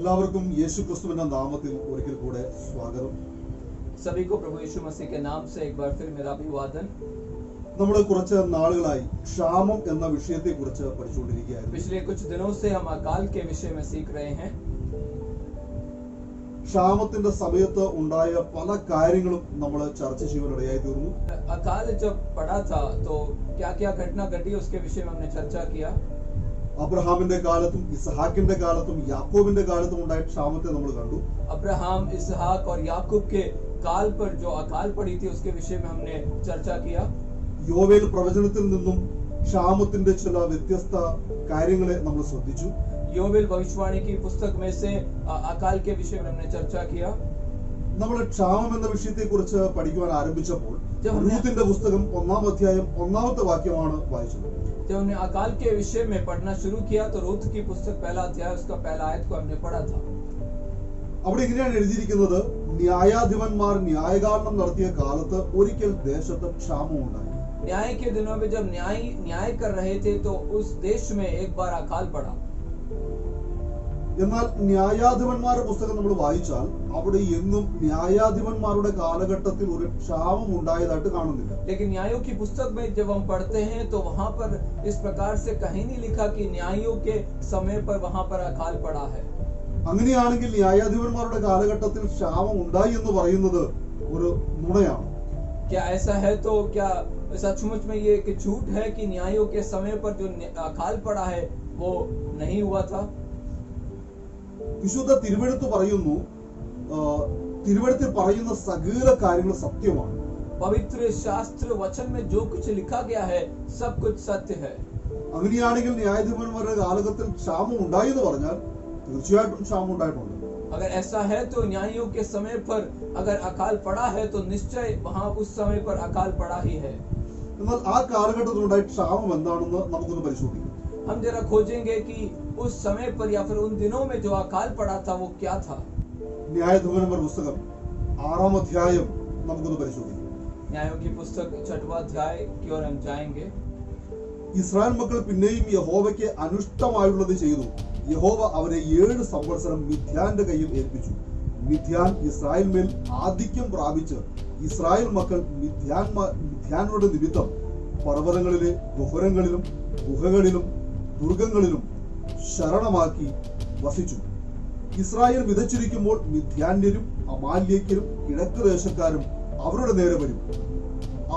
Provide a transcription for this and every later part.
എല്ലാവർക്കും യേശുക്രിസ്തുവിന്റെ നാമത്തിൽ ഒരിക്കൽ കൂടെ സ്വാഗതം. सभी को प्रभु यीशु मसीह के नाम से एक बार फिर मेरा अभिवादन. നമ്മൾ കുറച്ച് നാളുകളായി ക്ഷാമം എന്ന വിഷയത്തെക്കുറിച്ച് പഠിച്ചുകൊണ്ടിരിക്കുകയായിരുന്നു. पिछले कुछ दिनों से हम अकाल के विषय में सीख रहे हैं. ക്ഷാമത്തിന്റെ സമയത്ത് ഉണ്ടായ പല കാര്യങ്ങളും നമ്മൾ ചർച്ച ചെയ്യാനിടയായി തീർന്നു. अकाल जब पड़ा था तो क्या-क्या घटना घटी उसके विषय में हमने चर्चा किया. അബ്രഹാമിന്റെ കാലത്തും ഇസ്ഹാക്കിന്റെ കാലത്തും യാക്കോബിന്റെ കാലത്തും ഉണ്ടായ ക്ഷാമത്തെ നമ്മൾ കണ്ടു. अब्राहम, इसहाक और याकूब के काल पर जो अकाल पड़ी थी उसके विषय में हमने चर्चा किया. യോവേൽ പ്രവചനത്തിൽ നിന്നും ക്ഷാമത്തിന്റെ ചില വ്യത്യസ്ത കാര്യങ്ങളെ നമ്മൾ ശ്രദ്ധിച്ചു. योवेल भविष्यवाणी की पुस्तक में से अकाल के विषय में हमने चर्चा किया. നമ്മൾ ക്ഷാമം എന്ന വിഷയത്തെക്കുറിച്ച് പഠിക്കുവാൻ ആരംഭിച്ചപ്പോൾ റൂത്തിന്റെ പുസ്തകം 1-ാം അധ്യായം 1-ാമത്തെ വാക്യമാണ് വായിച്ചത്. जब हमने अकाल के विषय में पढ़ना शुरू किया तो रूथ की पुस्तक पहला अध्याय उसका पहला आयत को हमने पढ़ा था. അവിടെ ഇങ്ങനെയാണ് എഴുതിയിരിക്കുന്നത്, ന്യായാധിപന്മാർ ന്യായകാരണം നടത്തിയ കാലത്ത് ഒരിക്കൽ ദേശത്ത് ക്ഷാമം ഉണ്ടായി. न्याय के दिनों में जब न्याय कर रहे थे तो उस देश में एक बार अकाल पड़ा. എന്നാൽ ന്യായാധിപന്മാരുടെ പുസ്തകം നമ്മൾ വായിച്ചാൽ അവിടെ എങ്ങും ന്യായാധിപന്മാരുടെ കാലഘട്ടത്തിൽ ഒരു ക്ഷാമം ഉണ്ടായതായിട്ട് കാണുന്നില്ല. लेकिन न्यायों की पुस्तक में जब हम पढ़ते हैं तो वहां पर इस प्रकार से कहीं नहीं लिखा कि न्यायों के समय पर वहां पर अकाल पड़ा है. അങ്ങനെയാണെങ്കിൽ ന്യായാധിപന്മാരുടെ കാലഘട്ടത്തിൽ ക്ഷാമം ഉണ്ടായി എന്ന് പറയുന്നത് ഒരു നുണയാണ്. क्या ऐसा है तो क्या सचमुच में ये एक झूठ है कि न्यायों के समय पर जो अकाल पड़ा है वो नहीं हुआ था? വിശുദ്ധ തിരുവെഴുത്ത് പറയുന്നു, തിരുവെഴുത്തിൽ പറയുന്ന സകല കാര്യങ്ങൾ സത്യമാണ്. पवित्र शास्त्र वचन में जो कुछ लिखा गया है सब कुछ सत्य है. അങ്ങനെയാണെങ്കിൽ ന്യായാധിപന്മാരുടെ കാലഘട്ടത്തിൽ ക്ഷാമം ഉണ്ടായി എന്ന് പറഞ്ഞാൽ തീർച്ചയായിട്ടും ക്ഷാമം ഉണ്ടായിട്ടുണ്ട്. अगर ऐसा है तो न्यायों के समय पर अगर अकाल पड़ा है तो निश्चय वहां उस समय पर अकाल पड़ा ही है. എന്നാൽ ആ കാലഘട്ടത്തിൽ ഉണ്ടായ ക്ഷാമം എന്താണെന്ന് നമുക്കൊന്ന് പരിശോധിക്കാം. हम जरा खोजेंगे कि उस समय पर या फिर उन दिनों में जो अकाल पड़ा था वो क्या था. ന്യായാധിപന്മാരുടെ പുസ്തകം 6-ാം അധ്യായം നമുക്കൊന്ന് പരിശോധിക്കാം. न्यायों की पुस्तक 6वां अध्याय की ओर हम जाएंगे. ഇസ്രായേൽ മക്കൾ പിന്നെയും യഹോവയ്ക്ക് അനിഷ്ടമായുള്ളത് ചെയ്തു. യഹോവ അവരെ 7 സംവത്സരം മിദ്യാന്റെ കയ്യിൽ ഏൽപ്പിച്ചു. മിദ്യാൻ ഇസ്രായേൽ മേൽ ആധിക്യം പ്രാപിച്ച് ഇസ്രായേൽ മക്കൾ മിദ്യാനുടെ നിമിത്തം പർവ്വതങ്ങളിലെ ഗുഹരങ്ങളിലും ഗുഹകളിലും ദുർഗങ്ങളിലും ശരണമാക്കി വസിച്ചു. ഇസ്രായേൽ വിതച്ചിരിക്കുമ്പോൾ മിദ്യാന്യരും അമാല്യക്കരും കിഴക്ക് ദേശക്കാരും അവരുടെ നേരെ വരും.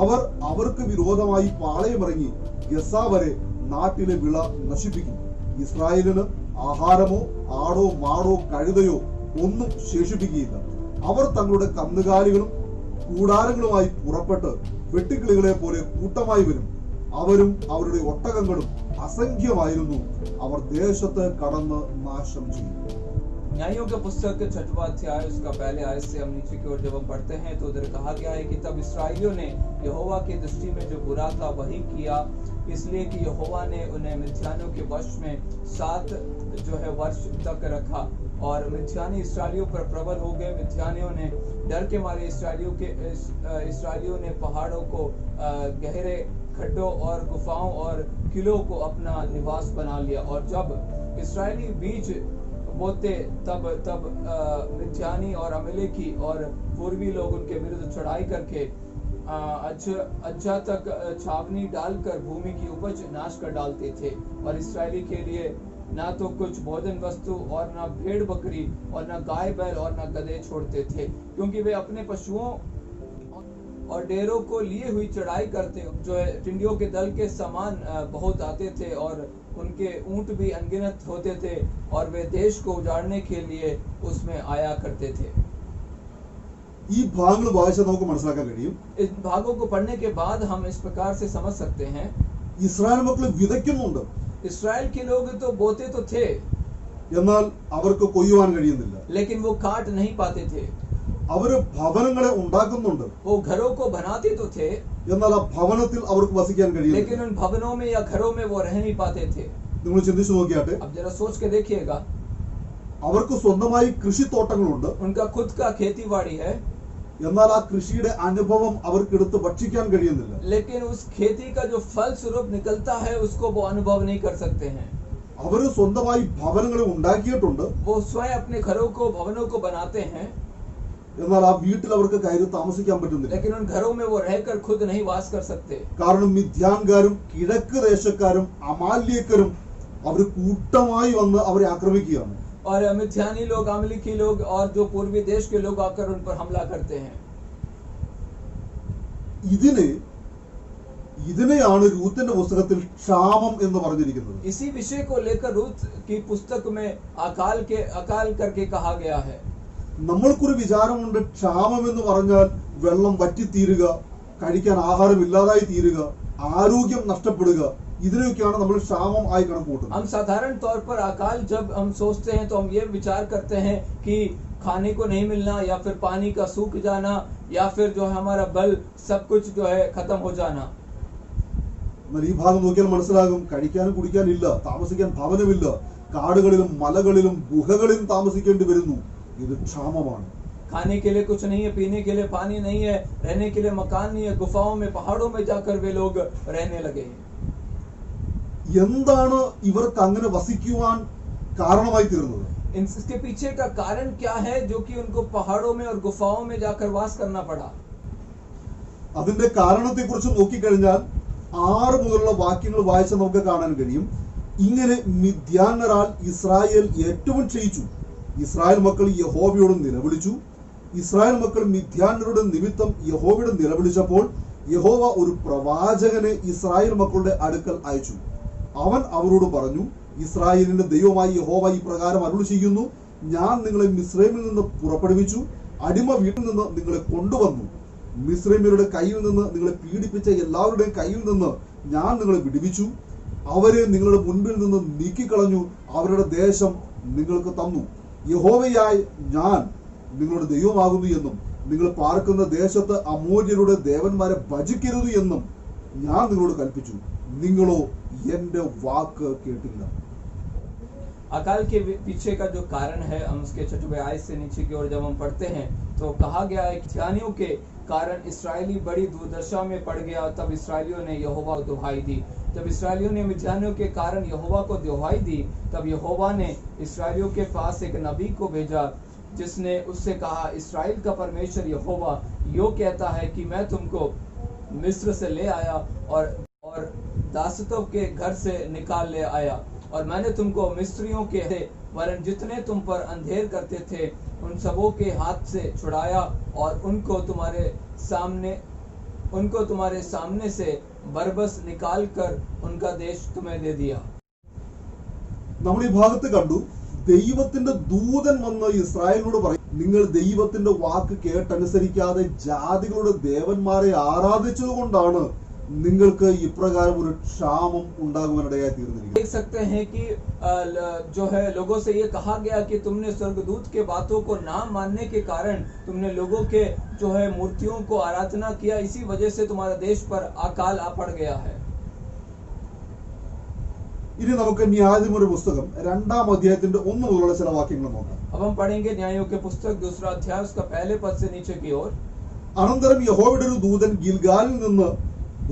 അവർ അവർക്ക് വിരോധമായി പാളയമിറങ്ങി ഗസ്സാ വരെ നാട്ടിലെ വിള നശിപ്പിക്കും. ഇസ്രായേലിന് ആഹാരമോ ആടോ മാടോ കഴുതയോ ഒന്നും ശേഷിപ്പിക്കുകയില്ല. അവർ തങ്ങളുടെ കന്നുകാലികളും കൂടാരങ്ങളുമായി പുറപ്പെട്ട് വെട്ടുക്കിളികളെ പോലെ കൂട്ടമായി വരും. അവരും അവരുടെ ഒട്ടകങ്ങളും അസംഖ്യമായിരുന്നു. അവർ ദേശത്ത് കടന്ന് നാശം ചെയ്യും. न्यायों का पुस्तक 6वां अध्याय उसका पहले आयत से हम नीचे की ओर जब हम पढ़ते हैं तो उधर कहा गया है कि तब इस्राएलियों ने यहोवा की दृष्टि में जो बुरा था वही किया, इसलिए कि यहोवा ने उन्हें मिद्यानियों के वश में 7 वर्ष तक रखा और मिद्यानी इसराइलियों पर प्रबल हो गए. मिद्यानियों ने डर के मारे इसराइलियों ने पहाड़ों को गहरे खड्डों और गुफाओं और किलों को अपना निवास बना लिया. और जब इसराइली बीज बोते तब मिद्यानी और अमलेकी और पूर्वी लोग उनके विरुद्ध चढ़ाई करके अच्छा तक छावनी डालकर भूमि की उपज नाश कर डालते थे. और इसराइली के लिए ना तो कुछ भोजन वस्तु और ना भेड़ बकरी और ना गाय बैल और ना गधे छोड़ते थे, क्योंकि वे अपने पशुओं और डेरों को लिए हुई चढ़ाई करते जो है टिंडियों के दल के समान बहुत आते थे और उनके ऊंट भी अनगिनत होते थे और वे देश को उजाड़ने के लिए उसमें आया करते थे. ഈ ഭാഗങ്ങൾ വായിച്ചാൽ നമുക്ക് മനസ്സിലാക്കാൻ കഴിയും, इस भागों को पढ़ने के बाद हम इस प्रकार से समझ सकते हैं ഇസ്രായേൽ മക്കൾ വിതയ്ക്കുന്നുണ്ട്, इस्राएल के लोग तो बोते तो थे എന്നാൽ അവർക്ക് കൊയ്യുവാൻ കഴിയുന്നില്ല. लेकिन वो काट नहीं पाते थे. അവര് ഭവനങ്ങളെ ഉണ്ടാക്കുന്നുണ്ട്, वो घरों को बनाते तो थे എന്നാൽ ആ ഭവനത്തിൽ അവർക്ക് വസിക്കാൻ കഴിയില്ല. लेकिन उन भवनों में या घरों में वो रह नहीं पाते थे. നിങ്ങൾ ചിന്തിച്ചു നോക്കിയാട്ടെ, अब जरा सोच के देखिएगा, അവർക്ക് സ്വന്തമായി കൃഷിത്തോട്ടങ്ങളുണ്ട്, उनका खुद का खेती बाड़ी है, എന്നാൽ ആ കൃഷിയുടെ അനുഭവം അവർക്ക് എടുത്ത് ഭക്ഷിക്കാൻ കഴിയുന്നില്ല. लेकिन उस खेती का जो फल स्वरूप निकलता है उसको वो अनुभव नहीं कर सकते हैं. അവര് സ്വന്തമായി ഭവനങ്ങളെ ഉണ്ടാക്കിയിട്ടുണ്ട്. वो स्वयं अपने घरों को भवनों को बनाते हैं, എന്നാൽ ആ വീട്ടിൽ അവർക്ക് കയറി താമസിക്കാൻ പറ്റുന്നില്ല. लेकिन उन घरों में वो रहकर खुद नहीं वास कर सकते, കാരണം മിദ്യാൻകാരും കിഴക്ക് ദേശക്കാരും അമാല്യക്കരും അവര് കൂട്ടമായി വന്ന് അവരെ ആക്രമിക്കുകയാണ്. और मिद्यानी लोग, अमलेकी लोग और जो पूर्वी देश के लोग आकर उन पर हमला करते हैं. ഇതിനെയാണ് രൂത്തിന്റെ പുസ്തകത്തിൽ ക്ഷാമം എന്ന് പറഞ്ഞിരിക്കുന്നത്. इसी विषय को लेकर रूत की पुस्तक में अकाल करके कहा गया है. നമ്മൾക്കൊരു വിചാരമുണ്ട്, ക്ഷാമം എന്ന് പറഞ്ഞാൽ വെള്ളം വറ്റിത്തീരുക, കഴിക്കാൻ ആഹാരം ഇല്ലാതായി തീരുക, ആരോഗ്യം നഷ്ടപ്പെടുക, ഇതിനെയൊക്കെയാണ് നമ്മൾ ക്ഷാമം ആയി കണക്കുകൂട്ടുന്നത്. हम साधारण तौर पर अकाल जब हम सोचते हैं तो हम ये विचार करते हैं कि खाने को नहीं मिलना, या फिर पानी का सूख जाना, या फिर जो है हमारा बल सब कुछ जो है खत्म हो जाना. എന്നാൽ ഈ ഭാഗം നോക്കിയാൽ മനസ്സിലാകും, കഴിക്കാനും കുടിക്കാനില്ല, താമസിക്കാൻ ഭവനമില്ല, കാടുകളിലും മലകളിലും ഗുഹകളിലും താമസിക്കേണ്ടി വരുന്നു. ഇത് ക്ഷാമമാണ്. खाने के लिए कुछ नहीं है, पीने के लिए पानी नहीं है, रहने के लिए मकान नहीं है, गुफाओं में पहाड़ों में जाकर वे लोग रहने लगे. എന്താണ് ഇവർക്ക് അങ്ങനെ വസിക്കുവാൻ കാരണമായി തീർന്നത്? इसके पीछे का कारण क्या है जो कि उनको पहाड़ों में और गुफाओं में जाकर वास करना पड़ा? അതിന്റെ കാരണത്തെക്കുറിച്ച് നോക്കിക്കഴിഞ്ഞാൽ 6 മുതലുള്ള വാക്യങ്ങൾ വായിച്ചാൽ നമുക്ക് കാണാൻ കഴിയും. ഇങ്ങനെ മിദ്യാനരാൽ ഇസ്രായേൽ ഏറ്റവും ക്ഷയിച്ചു. ഇസ്രായേൽ മക്കൾ യഹോവയോട് നിലവിളിച്ചു. ഇസ്രായേൽ മക്കൾ മിദ്യാനരുടെ നിമിത്തം യഹോവയോട് നിലവിളിച്ചപ്പോൾ യഹോവ ഒരു പ്രവാചകനെ ഇസ്രായേൽ മക്കളുടെ അടുക്കൽ അയച്ചു. അവൻ അവരോട് പറഞ്ഞു, ഇസ്രായേലിന്റെ ദൈവമായ യഹോവ ഇപ്രകാരം അരുളി ചെയ്യുന്നു, ഞാൻ നിങ്ങളെ മിസ്രൈമിൽ നിന്ന് പുറപ്പെടുവിച്ചു, അടിമ വീട്ടിൽ നിന്ന് നിങ്ങളെ കൊണ്ടുവന്നു. മിസ്രൈമ്യരുടെ കയ്യിൽ നിന്ന് നിങ്ങളെ പീഡിപ്പിച്ച എല്ലാവരുടെയും കയ്യിൽ നിന്ന് ഞാൻ നിങ്ങളെ വിടുവിച്ചു. അവരെ നിങ്ങളുടെ മുൻപിൽ നിന്ന് നീക്കിക്കളഞ്ഞു, അവരുടെ ദേശം നിങ്ങൾക്ക് തന്നു. യഹോവയായ ഞാൻ നിങ്ങളുടെ ദൈവമാകുന്നു എന്നും നിങ്ങൾ പാർക്കുന്ന ദേശത്ത് അമോര്യരുടെ ദേവന്മാരെ ഭജിക്കരുത് എന്നും ഞാൻ നിങ്ങളോട് കൽപ്പിച്ചു. നിങ്ങളോ എന്റെ വാക്ക് കേട്ടില്ല. अकाल के पीछे का जो कारण है, हम उसके 6वें आयत से नीचे की ओर जब हम पढ़ते हैं तो कहा गया है कि मिद्यानियों के कारण इस्राएली बड़ी दुर्दशा में पड़ गया. तब इस्राएलियों ने यहोवा को दुहाई दी. जब इस्राएलियों ने मिद्यानियों के कारण यहोवा को दुहाई दी, तब यहोवा ने इस्राएलियों के पास एक नबी को भेजा, जिसने उससे कहा, इस्राएल का परमेश्वर यहोवा यो कहता है कि मैं तुमको मिस्र से ले आया और दासत्व के घर से निकाल ले आया, और मैंने तुमको मिस्रियों के वरन जितने तुम पर अंधेर करते थे उन सबों के हाथ से छुड़ाया, और उनको तुम्हारे सामने से बरबस निकाल कर उनका देश तुम्हें दे दिया. നമ്മൾ ഈ ഭാഗത്ത് കണ്ടു, ദൈവത്തിന്റെ ദൂതൻ വന്ന് ഇസ്രായേലിനോട് പറയും, നിങ്ങൾ ദൈവത്തിന്റെ വാക്ക് കേട്ടനുസരിക്കാതെ ജാതികളുടെ ദേവന്മാരെ ആരാധിച്ചത് കൊണ്ടാണ് നിങ്ങൾക്ക് ഇപ്രകാരം ഒരു ക്ഷാമം ഉണ്ടാകുവാനിടയായി തീർന്നിരിക്കുന്നത്. देख सकते हैं कि जो है लोगों से ये कहा गया कि तुमने स्वर्गदूत के बातों को ना मानने के कारण तुमने लोगों के जो है मूर्तियों को आराधना किया, इसी वजह से तुम्हारा देश पर अकाल आ पड़ गया है. ഇനി നമുക്ക് ന്യായാധിപരുടെ പുസ്തകം 2-ാം അധ്യായത്തിന്റെ 1 മുതലുള്ള ചില വാക്യങ്ങൾ നോക്കാം. अब हम पढ़ेंगे न्यायों के पुस्तक 2 अध्याय उसका पहले पद से नीचे की ओर. അനന്തരം യഹോവയുടെ ഒരു ദൂതൻ ഗിൽഗാലിൽ നിന്ന്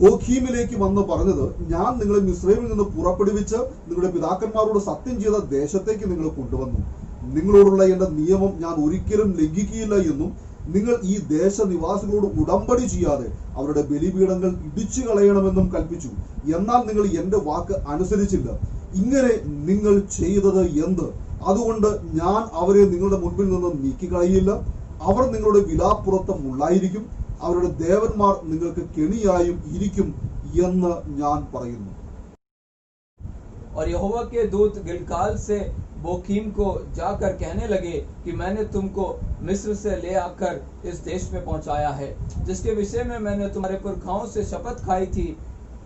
ബോഖീമിലേക്ക് വന്ന് പറഞ്ഞത്, ഞാൻ നിങ്ങളെ മിസ്രൈമിൽ നിന്ന് പുറപ്പെടുവിച്ച് നിങ്ങളുടെ പിതാക്കന്മാരോട് സത്യം ചെയ്ത ദേശത്തേക്ക് നിങ്ങളെ കൊണ്ടുവന്നു. നിങ്ങളോടുള്ള എന്റെ നിയമം ഞാൻ ഒരിക്കലും ലംഘിക്കുകയില്ല എന്നും നിങ്ങൾ ഈ ദേശനിവാസികളോട് ഉടമ്പടി ചെയ്യാതെ അവരുടെ ബലിപീഠങ്ങൾ ഇടിച്ചു കളയണമെന്നും കൽപ്പിച്ചു. എന്നാൽ നിങ്ങൾ എന്റെ വാക്ക് അനുസരിച്ചില്ല. ഇങ്ങനെ നിങ്ങൾ ചെയ്തത് എന്ത്? അതുകൊണ്ട് ഞാൻ അവരെ നിങ്ങളുടെ മുൻപിൽ നിന്ന് നീക്കിക്കളയില്ല. അവർ നിങ്ങളുടെ വിലാപ്പുറത്ത് മുള്ളായിരിക്കും, അവരുടെ ദേവന്മാർ നിങ്ങൾക്ക് കെണിയായും ഇരിക്കും എന്ന് ഞാൻ പറയുന്നു. और यहोवा के दूत गिलगाल से बोकीम को जाकर कहने लगे कि मैंने तुमको मिस्र से ले आकर इस देश में पहुंचाया है, जिसके विषय में मैंने तुम्हारे पुरखाओं से शपथ खाई थी,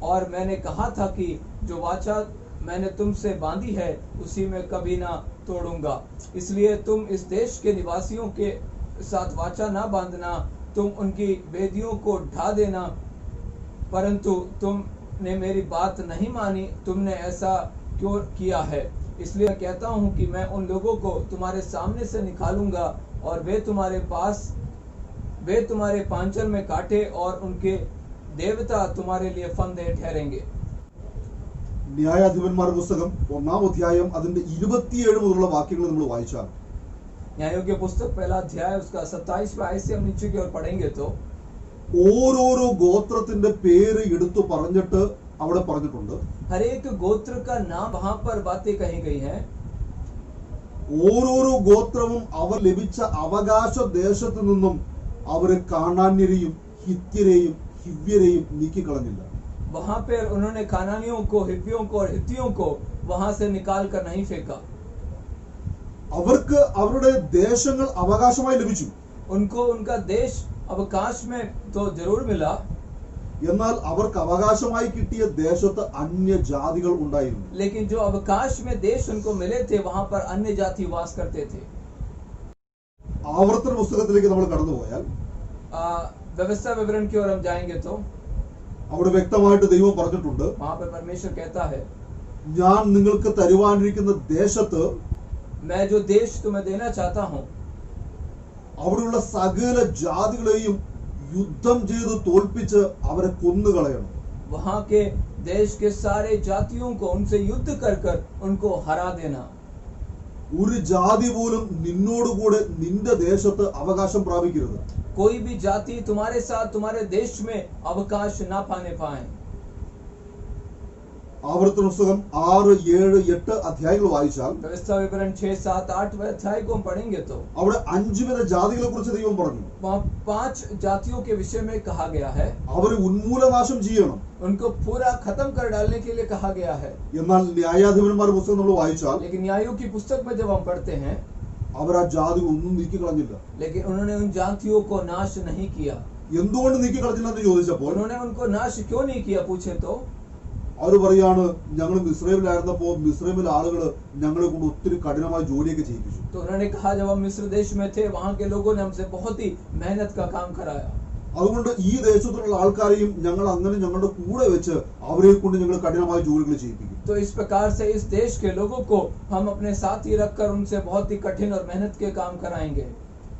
और मैंने कहा था कि जो वाचा मैंने तुमसे बांधी है उसी में कभी ना तोड़ूंगा. इसलिए तुम इस देश के निवासियों के साथ वाचा ना बांधना, तुम उनकी वेदियों को ढा देना, परंतु तुमने मेरी बात नहीं मानी. तुमने ऐसा क्यों किया है? इसलिए कहता हूं कि मैं उन लोगों को तुम्हारे सामने से निकालूंगा, और वे तुम्हारे पांचल में काटे, और उनके देवता तुम्हारे लिए फंदे ठहरेंगे. ന്യായാധിപന്മാരുടെ പുസ്തകം 1-ാം അധ്യായം അതിന്റെ 27 മുതലുള്ള വാക്യങ്ങൾ നമ്മൾ വായിച്ചാൽ न्यायों के पुस्तक पहला अध्याय उसका 27वां आयत से हम नीचे की ओर पढ़ेंगे तो ഓരോരോ ഗോത്രത്തിന്റെ പേര് എടുത്തു പറഞ്ഞിട്ട് അവിടെ പറഞ്ഞിട്ടുണ്ട്. हर एक गोत्र का नाम वहां पर बातें कही गई हैं. ഓരോരോ ഗോത്രവും അവർ ലഭിച്ച അവകാശ ദേശത്തു നിന്നും അവര് കാനാന്യരെയും ഹിത്യരെയും ഹിവ്യരെയും നീക്കിക്കളഞ്ഞില്ല. वहां पर उन्होंने कानानियों को, हिव्वियों को और हित्तियों को वहां से निकाल कर नहीं फेंका. അവർക്ക് അവരുടെ ദേശങ്ങൾ അവകാശമായി ലഭിച്ചു. उनको उनका देश अवकाश में तो जरूर मिला. എന്നാൽ അവർക്ക് അവകാശമായി കിട്ടിയ ദേശത്ത് അന്യ ജാതികൾ ഉണ്ടായിരുന്നു. लेकिन जो अवकाश में देश उनको मिले थे वहां पर अन्य जाति वास करते थे. ആവർത്തന പുസ്തകത്തിലേക്ക് നമ്മൾ കടന്നുപോയാൽ व्यवस्था विवरण की ओर हम जाएंगे तो അവിടെ വ്യക്തമായിട്ട് ദൈവം പറഞ്ഞിട്ടുണ്ട്, वहां पर परमेश्वर कहता है, ഞാൻ നിങ്ങൾക്ക് തരുവാനിരിക്കുന്ന ദേശത്ത് मैं जो देश तुम्हें देना चाहता हूं അവിടെയുള്ള സകല ജാതികളെയും യുദ്ധം ചെയ്ത് തോൽപ്പിച്ച് അവരെ കൊന്നുകളയണം. वहां के देश के सारे जातियों को उनसे युद्ध कर कर उनको हरा देना. ഒരു ജാതി പോലും നിന്നോടുകൂടെ നിന്റെ ദേശത്ത് അവകാശം പ്രാപിക്കരുത്. कोई भी जाति तुम्हारे साथ तुम्हारे देश में अवकाश ना पाने पाए. ആവർത്തന പുസ്തകം 6, 7, 8 അധ്യായങ്ങൾ വായിച്ചാൽ व्यवस्था विवरण 6, 7, 8 अध्याय को हम पढ़ेंगे तो അവിടെ 5 വിധ ജാതികളെ കുറിച്ച് ദൈവം പറഞ്ഞു. वहाँ 5 जातियों के विषय में कहा गया है. അവരെ ഉന്മൂലനാശം ചെയ്യണം. उनको पूरा खत्म कर डालने के लिए कहा गया है. എന്നാൽ ന്യായാധിപന്മാരുടെ പുസ്തകം നമ്മൾ വായിച്ചാൽ लेकिन न्यायों की पुस्तक में जब हम पढ़ते हैं, അവർ ആ ജാതികൾ ഒന്നും നീക്കിക്കളഞ്ഞില്ല. लेकिन उन्होंने उन जातियों को नाश नहीं किया. എന്തുകൊണ്ട് നീക്കിക്കളഞ്ഞില്ല എന്ന് ചോദിച്ചപ്പോൾ उन्होंने उनको नाश क्यों नहीं किया पूछे तो അവർ പറയാണ്, ഞങ്ങൾ മിസ്രൈമിലായിരുന്നപ്പോ മിസ്രൈമിലെ ആളുകൾ ഞങ്ങളെ കൊണ്ട് ഒത്തിരി കഠിനമായ ജോലിയൊക്കെ ചെയ്യിപ്പിച്ചു. तो उन्होंने कहा, जब हम मिस्र देश में थे वहां के लोगों ने हमसे बहुत ही मेहनत का काम कराया. അതുകൊണ്ട് ഈ ദേശത്തുള്ള ആൾക്കാരെയും ഞങ്ങൾ അങ്ങനെ ഞങ്ങളുടെ കൂടെ വെച്ച് അവരെ കൊണ്ട് ഞങ്ങൾ കഠിനമായ ജോലികൾ ചെയ്യിപ്പിക്കും. तो इस प्रकार से इस देश के लोगों को हम अपने साथ ही रखकर उनसे बहुत ही कठिन और मेहनत के काम कराएंगे.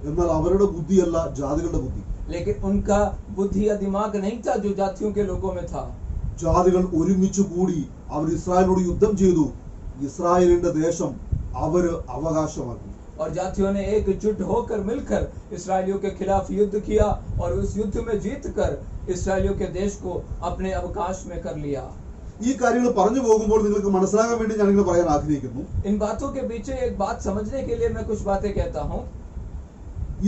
എന്നാൽ അവരുടെ ബുദ്ധിയല്ല ജാതികളുടെ ബുദ്ധി. लेकिन उनका बुद्धि या दिमाग नहीं था जो जातियों के लोगों में था. ജാതികൾ ഒരുമിച്ച് കൂടി അവർ ഇസ്രായേലിനോട് യുദ്ധം ചെയ്തു. ഇസ്രായേലിന്റെ ദേശം അവര് അവകാശമാക്കി. और जातियों ने एकजुट होकर मिलकर इसराइलियों के खिलाफ युद्ध किया और उस युद्ध में जीतकर इसराइलियों के देश को अपने अवकाश में कर लिया. ഈ കാര്യങ്ങൾ പറഞ്ഞു പോകുമ്പോൾ നിങ്ങൾക്ക് മനസ്സിലാകാൻ വേണ്ടി ഞാനിങ്ങനെ പറയാൻ ആഗ്രഹിക്കുന്നു. इन बातों के पीछे एक बात समझने के लिए मैं कुछ बातें कहता हूँ.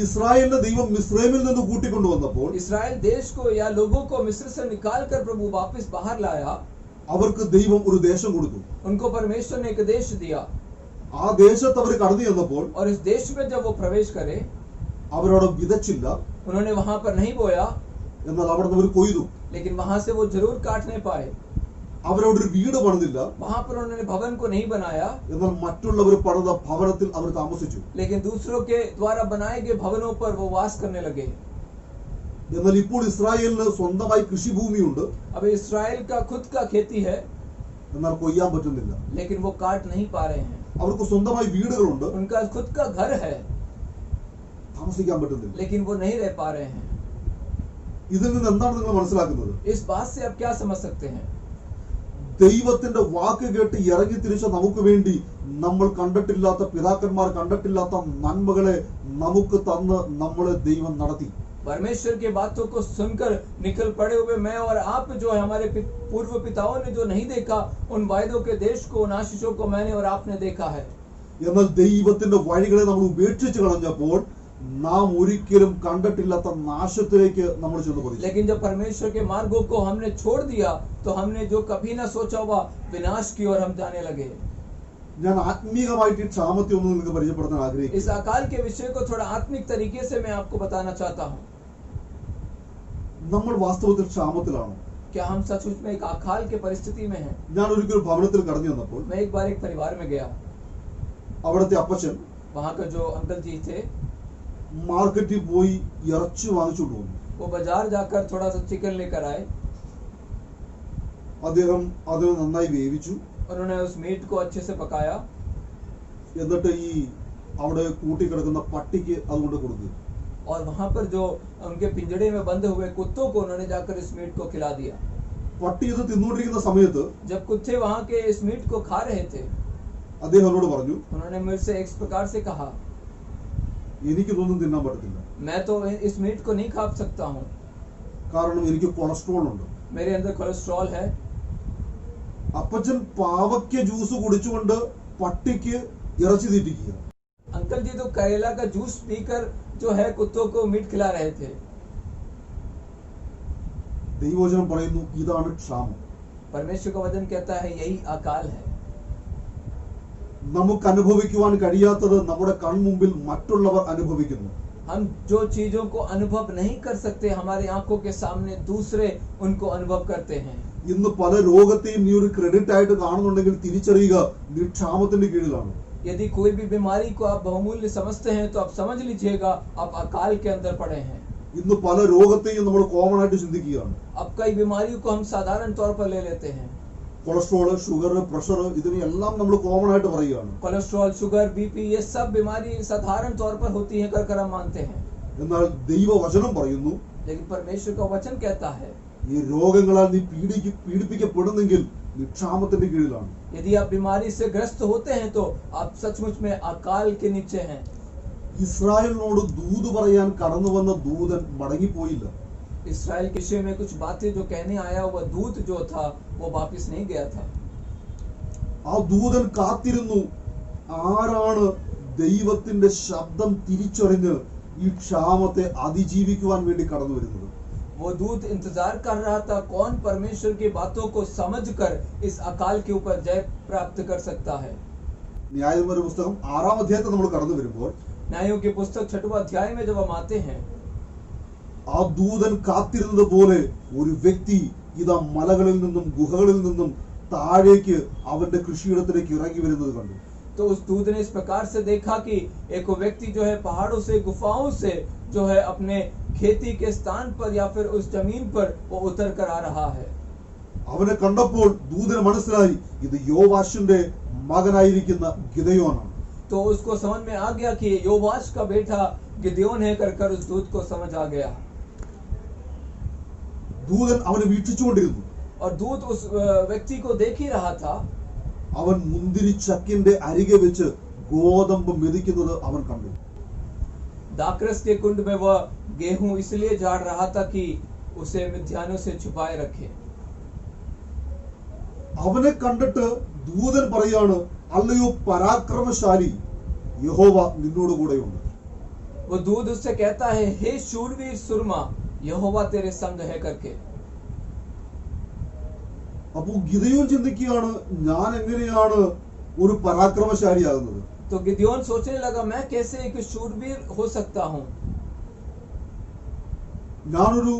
ഇസ്രായേലിന്റെ ദൈവം മിസ്രൈമിൽ നിന്ന് കൂട്ടിക്കൊണ്ടുവന്നപ്പോൾ इसराइल देश को या लोगों को मिस्र से निकाल कर प्रभु वापस बाहर लाया. അവർക്ക് ദൈവം ഒരു ദേശം കൊടുത്തു. उनको परमेश्वर ने एक देश दिया. ആ ദേശത്ത് അവർ കടന്നു ചെന്നപ്പോൾ और इस देश में जब वो प्रवेश करे, അവരവിടെ വിതച്ചില്ല. उन्होंने वहां पर नहीं बोया, എന്നാൽ അവിടെ നിന്ന് അവർ കൊയ്തു. लेकिन वहां से वो जरूर काट नहीं पाए. അവരവിടെ ഒരു വീട് പണിതില്ല. वहां पर उन्होंने भवन को नहीं बनाया, എന്നാൽ മറ്റുള്ളവർ പണിത ഭവനത്തിൽ അവർ താമസിച്ചു. लेकिन दूसरों के द्वारा बनाए गए भवनों पर वो वास करने लगे. എന്നാൽ ഇപ്പോൾ ഇസ്രായേലിന് സ്വന്തമായി കൃഷിഭൂമിയുണ്ട്. अब इसराइल का खुद का खेती है, എന്നാൽ കൊയ്യാൻ പറ്റുന്നില്ല. लेकिन वो काट नहीं पा रहे हैं. അവർക്ക് സ്വന്തമായി വീടുകളുണ്ട്. उनका खुद का घर है, താമസിക്കാൻ പറ്റുന്നില്ല. लेकिन वो नहीं रह पा रहे हैं. ഇതിൽ നിന്ന് എന്താണ് നിങ്ങൾ മനസ്സിലാക്കുന്നത്? इस बात से आप क्या समझ सकते हैं? ദൈവത്തിന്റെ വാക്ക് കേട്ട് ഇറങ്ങി തിരിച്ച നമുക്ക് വേണ്ടി നമ്മൾ കണ്ടിട്ടില്ലാത്ത, പിതാക്കന്മാർ കണ്ടിട്ടില്ലാത്ത നന്മകളെ നമുക്ക് തന്ന് നമ്മളെ ദൈവം നടത്തി. परमेश्वर की बातों को सुनकर निकल पड़े हुए मैं और आप जो है, हमारे पूर्व पिताओं ने जो नहीं देखा, उन वायदों के देश को, उन आशीषों को मैंने और आपने देखा है. എന്നാൽ ദൈവത്തിന്റെ വഴികളെ നമ്മൾ ഉപേക്ഷിച്ച് കളഞ്ഞപ്പോൾ നാം ഒരിക്കലും കണ്ടിട്ടില്ലാത്ത നാശത്തിലേക്ക് നമ്മൾ ചെന്ന് പതിച്ചു. लेकिन जब परमेश्वर के मार्गों को हमने छोड़ दिया तो हमने जो कभी ना सोचा हुआ विनाश की ओर हम जाने लगे. ഞാൻ ആത്മീകമായിട്ട് ഈ ക്ഷാമത്തെ ഒന്ന് നിങ്ങൾക്ക് പരിചയപ്പെടുത്താൻ ആഗ്രഹിക്കുന്നു. इस अकाल के विषय को थोड़ा आत्मिक तरीके से मैं आपको बताना चाहता हूँ. നമ്മൾ വാസ്തവത്തിൽ ക്ഷാമത്തിലാണ്. क्या हम सचमुच में एक अकाल के परिस्थिति में हैं? ഞാൻ ഒരിക്കലും ഭവനത്തിൽ കടന്നു വന്നപ്പോൾ मैं एक बार एक परिवार में गया. അവിടുത്തെ അപ്പച്ചൻ वहाँ का जो अंकल जी थे, മാർക്കറ്റിൽ പോയി ഇറച്ചി വാങ്ങിച്ചുകൊണ്ട് വന്നു. वो बाजार जाकर थोड़ा सा चिकन लेकर आए. അദ്ദേഹം അതിനെ നന്നായി വേവിച്ചു. उन्होंने उस मीट को अच्छे से पकाया. എന്നിട്ട് ഈ അവിടെ കൂട്ടിക്കിടക്കുന്ന പട്ടിക്ക് അതുകൊണ്ട് കൊടുത്തു. और वहां पर जो उनके पिंजड़े में बंधे हुए कुत्तों को उन्होंने जाकर इस मीट को खिला दिया. പട്ടി ഇത് തിന്നുകൊണ്ടിരിക്കുന്ന സമയത്ത് जब कुत्ते वहां के इस मीट को खा रहे थे, അദ്ദേഹം എന്നോട് പറഞ്ഞു, उन्होंने मुझसे इस प्रकार से कहा, എനിക്കിതൊന്നും തിന്നാൻ പറ്റത്തില്ല, मैं तो इस मीट को नहीं खा सकता हूँ, കാരണം എനിക്ക് കൊളസ്ട്രോൾ ഉണ്ട്. मेरे अंदर कोलेस्ट्रॉल है. അപ്പച്ചൻ പാവയ്ക്ക ജ്യൂസ് കുടിച്ചുകൊണ്ട് പട്ടിക്ക് ഇറച്ചി തീറ്റിക്കുക. अंकल जी तो करेला का जूस पीकर जो है कुत्तों को मीट खिला रहे थे. ദൈവവചനം പറയുന്നു ഇതാണ് ക്ഷാമം. परमेश्वर का वचन कहता है यही अकाल है. നമുക്ക് അനുഭവിക്കുവാൻ കഴിയാത്തത് നമ്മുടെ കൺമുമ്പിൽ മറ്റുള്ളവർ അനുഭവിക്കുന്നു. हम जो चीजों को अनुभव नहीं कर सकते, हमारी आंखों के सामने दूसरे उनको अनुभव करते हैं. ഇന്ന് പല രോഗത്തെയും നീ ഒരു ക്രെഡിറ്റ് ആയിട്ട് കാണുന്നുണ്ടെങ്കിൽ തിരിച്ചറിയുക, നീ ക്ഷാമത്തിന്റെ കീഴിലാണ്. यदि कोई भी बीमारी को आप बहुमूल्य समझते हैं तो आप समझ लीजिएगा आप अकाल के अंदर पड़े हैं. ഇന്ന് പല രോഗത്തെയും നമ്മൾ കോമൺ ആയിട്ട് ചിന്തിക്കുകയാണ്. अब कई बीमारियों को हम साधारण तौर पर ले लेते हैं. കൊളസ്ട്രോൾ, ഷുഗർ, പ്രഷർ, ഇതിനെല്ലാം നമ്മൾ കോമൺ ആയിട്ട് പറയുകയാണ്. कोलेस्ट्रॉल, शुगर, बीपी, ये सब बीमारी साधारण तौर पर होती है कर हम मानते हैं. എന്നാൽ ദൈവവചനം പറയുന്നു, लेकिन परमेश्वर का वचन कहता है ഈ രോഗങ്ങളാൽ നീ പീഡിപ്പിക്കപ്പെടുന്നെങ്കിൽ നീ ക്ഷാമത്തിന്റെ കീഴിലാണ്. यदि आप बीमारी से ग्रस्त होते हैं तो आप सचमुच में अकाल के नीचे हैं. ഇസ്രായേലിനോട് ദൂത് പറയാൻ കടന്നു വന്ന ദൂതൻ മടങ്ങിപ്പോയില്ല. इसराइल के विषय में कुछ बातें जो कहने आया हुआ दूत जो था वो वापस नहीं गया था. ആ ദൂതൻ കാത്തിരുന്നു, ആരാണ് ദൈവത്തിന്റെ ശബ്ദം തിരിച്ചറിഞ്ഞ് ഈ ക്ഷാമത്തെ അതിജീവിക്കുവാൻ വേണ്ടി കടന്നു വരുന്നത്. वो दूत इंतजार कर रहा था कौन परमेश्वर की बातों को समझकर इस अकाल के ऊपर जय प्राप्त कर सकता है. ന്യായാധിപന്മാരുടെ പുസ്തകം 6-ാം അധ്യായത്തിൽ നമ്മൾ കടന്നു വരുമ്പോൾ न्यायों की पुस्तक 6वां अध्याय में जब हम आते हैं, ആ ദൂതൻ കാത്തിരുന്നത് പോലെ ഒരു വ്യക്തി ഇതാ മലകളിൽ നിന്നും ഗുഹകളിൽ നിന്നും താഴേക്ക് അവന്റെ കൃഷിയിടത്തിലേക്ക് ഇറങ്ങി വരുന്നത് കണ്ടു. तो उस दूत ने इस प्रकार से देखा कि एक व्यक्ति जो है पहाड़ों से, गुफाओं से जो है अपने खेती के स्थान पर या फिर उस जमीन पर वो उतर कर आ रहा है. അവനെ കണ്ടപ്പോൾ ദൂതന് മനസ്സിലായി ഇത് യോവാശിന്റെ മകനായിരിക്കുന്ന ഗിദെയോനാണ്. तो उसको समझ में आ गया कि योवाश का बेटा गिदयोन है कर उस दूत को समझ आ गया. ദൂതൻ അവനെ വീക്ഷിച്ചുകൊണ്ടിരുന്നു. और दूत उस व्यक्ति को देख ही रहा था. അവൻ മുന്തിരിച്ചക്കിന്റെ അരികെ വെച്ച് ഗോതമ്പ് മെതിക്കുന്നത് അവൻ കണ്ടു. दाखरस के कुंड में वह गेहूं इसलिए झाड़ रहा था कि उसे मिद्यानों से छुपाए रखे. അവനെ കണ്ടിട്ട് ദൂതൻ പറയാണ്, അല്ലയോ പരാക്രമശാലി, യഹോവ നിന്നോട് കൂടെയുണ്ട്. वो दूत उससे कहता है, हे शूरवीर सुरमा, यहोवा तेरे संग है करके. അപ്പൊ ഗിദെയോൻ ചിന്തിക്കുകയാണ്, ഞാൻ എങ്ങനെയാണ് ഒരു പരാക്രമശാലിയാകുന്നത്? तो गिदयोन सोचने लगा मैं कैसे एक शूरवीर हो सकता हूँ. ഞാനൊരു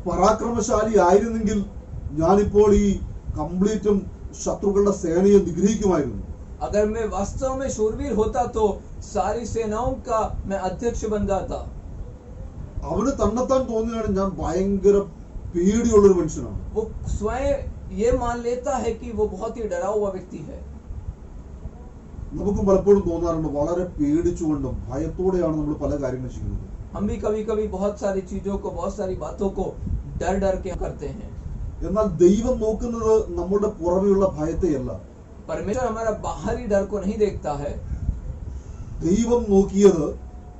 പരാക്രമശാലി ആയിരുന്നെങ്കിൽ ഞാനിപ്പോൾ ഈ കംപ്ലീറ്റും ശത്രുക്കളുടെ സേനയെ നിഗ്രഹിക്കുമായിരുന്നു. अगर मैं वास्तव में शूरवीर होता तो सारी सेनाओं का मैं अध्यक्ष बन जाता. അവന് തന്നെത്താൻ തോന്നുകയാണ് ഞാൻ ഭയങ്കര പേടിയുള്ളൊരു മനുഷ്യനാണ്. वो स्वयं ये मान लेता है कि वो बहुत ही डरा हुआ व्यक्ति है. നമുക്കും പലപ്പോഴും തോന്നാറുണ്ട്, വളരെ പേടിച്ചുകൊണ്ടും ഭയത്തോടെയാണ് നമ്മൾ പല കാര്യങ്ങളും ചെയ്യുന്നത്. हम भी कभी कभी बहुत सारी चीजों को, बहुत सारी बातों को डर डर के करते हैं. എന്നാൽ ദൈവം നോക്കുന്നത് നമ്മുടെ പുറമെയുള്ള ഭയത്തെയല്ല. परमेश्वर हमारा बाहरी डर को नहीं देखता है. ദൈവം നോക്കിയത്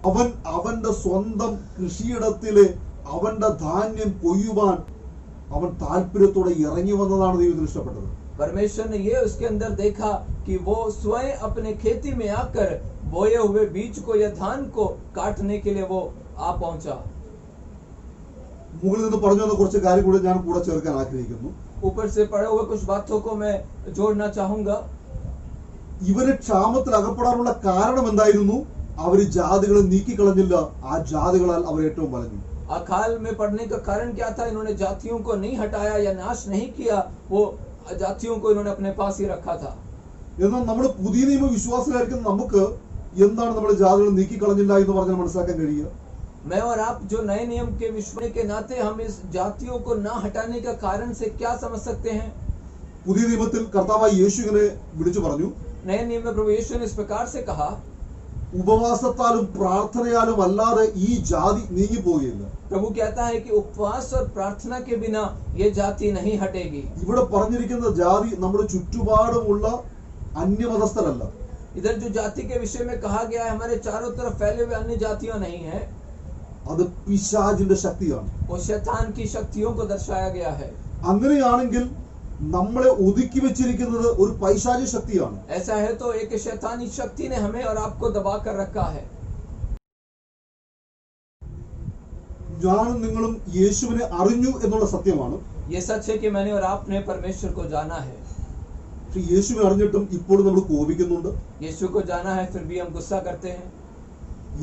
അവൻ അവന്റെ സ്വന്തം കൃഷിയിടത്തിലെ അവന്റെ ധാന്യം കൊയ്യുവാൻ അവൻ താല്പര്യത്തോടെ ഇറങ്ങി വന്നതാണ് ദൈവത്തിന് ഇഷ്ടപ്പെട്ടത്. परमेश्वर ने ये उसके अंदर देखा कि वो स्वयं अपने खेती में आकर बोए हुए बीज को या धान को काटने के लिए वो आ पहुंचा. മുകളിൽ നിന്ന് പറഞ്ഞു വന്ന കുറച്ച് കാര്യം കൂടി ഞാൻ കൂടെ ചേർക്കാൻ ആഗ്രഹിക്കുന്നു. ऊपर से पढ़े हुए कुछ बातों को मैं जोड़ना चाहूंगा. ഇവര് ക്ഷാമത്തിൽ അകപ്പെടാനുള്ള കാരണം എന്തായിരുന്നു? അവര് ജാതികളെ നീക്കിക്കളഞ്ഞില്ല, ആ ജാതികളാൽ അവർ ഏറ്റവും വലഞ്ഞു. अकाल में पड़ने का कारण क्या था? इन्होंने जातियों को नहीं हटाया या नाश नहीं किया, वो जातियों को इन्होंने अपने पास ही रखा था. എന്നാൽ നമ്മൾ പുതിയ നിയമ വിശ്വാസികളായിരിക്കും നമുക്ക് എന്താണ് നമ്മൾ ജാതികൾ നീക്കിക്കളഞ്ഞില്ല എന്ന് പറഞ്ഞാൽ മനസ്സിലാക്കാൻ കഴിയുക? मैं और आप जो नए नियम के विश्वास के नाते हम इस जातियों को ना हटाने का कारण से क्या समझ सकते हैं? പുതിയ നിയമത്തിൽ കർത്താവായ യേശു ഇങ്ങനെ വിളിച്ചു പറഞ്ഞു, नए नियम में प्रभु यीशु ने इस प्रकार से कहा, ഉപവാസത്താലും പ്രാർത്ഥനയാലും അല്ലാതെ ഈ ജാതി നീങ്ങിപ്പോവുകയില്ല. प्रभु कहता है कि उपवास और प्रार्थना के बिना ये जाति नहीं हटेगी. ഇവിടെ പറഞ്ഞിരിക്കുന്ന ജാതി നമ്മുടെ ചുറ്റുപാടുമുള്ള അന്യമതസ്ഥരല്ല. इधर जो जाति के विषय में कहा गया है हमारे चारों तरफ फैले हुए अन्य जातियां नहीं है. അത് പിശാചിന്റെ ശക്തിയാണ്. वो शैतान की शक्तियों को दर्शाया गया है. അങ്ങനെയാണെങ്കിൽ നമ്മളെ ഒതുക്കി വെച്ചിരിക്കുന്നത് ഒരു പൈശാചിക ശക്തിയാണ്. ऐसा है तो एक शैतानी शक्ति ने हमें और आपको दबा कर रखा है. ഞാനും നിങ്ങളും യേശുവിനെ അറിഞ്ഞു എന്നുള്ള സത്യമാണ്. ये सच है कि मैंने और आपने परमेश्वर को जाना है. പക്ഷെ യേശുവിനെ അറിഞ്ഞിട്ടും ഇപ്പോഴും നമ്മൾ കോപിക്കുന്നുണ്ട്. यीशु को जाना है फिर भी हम गुस्सा करते हैं.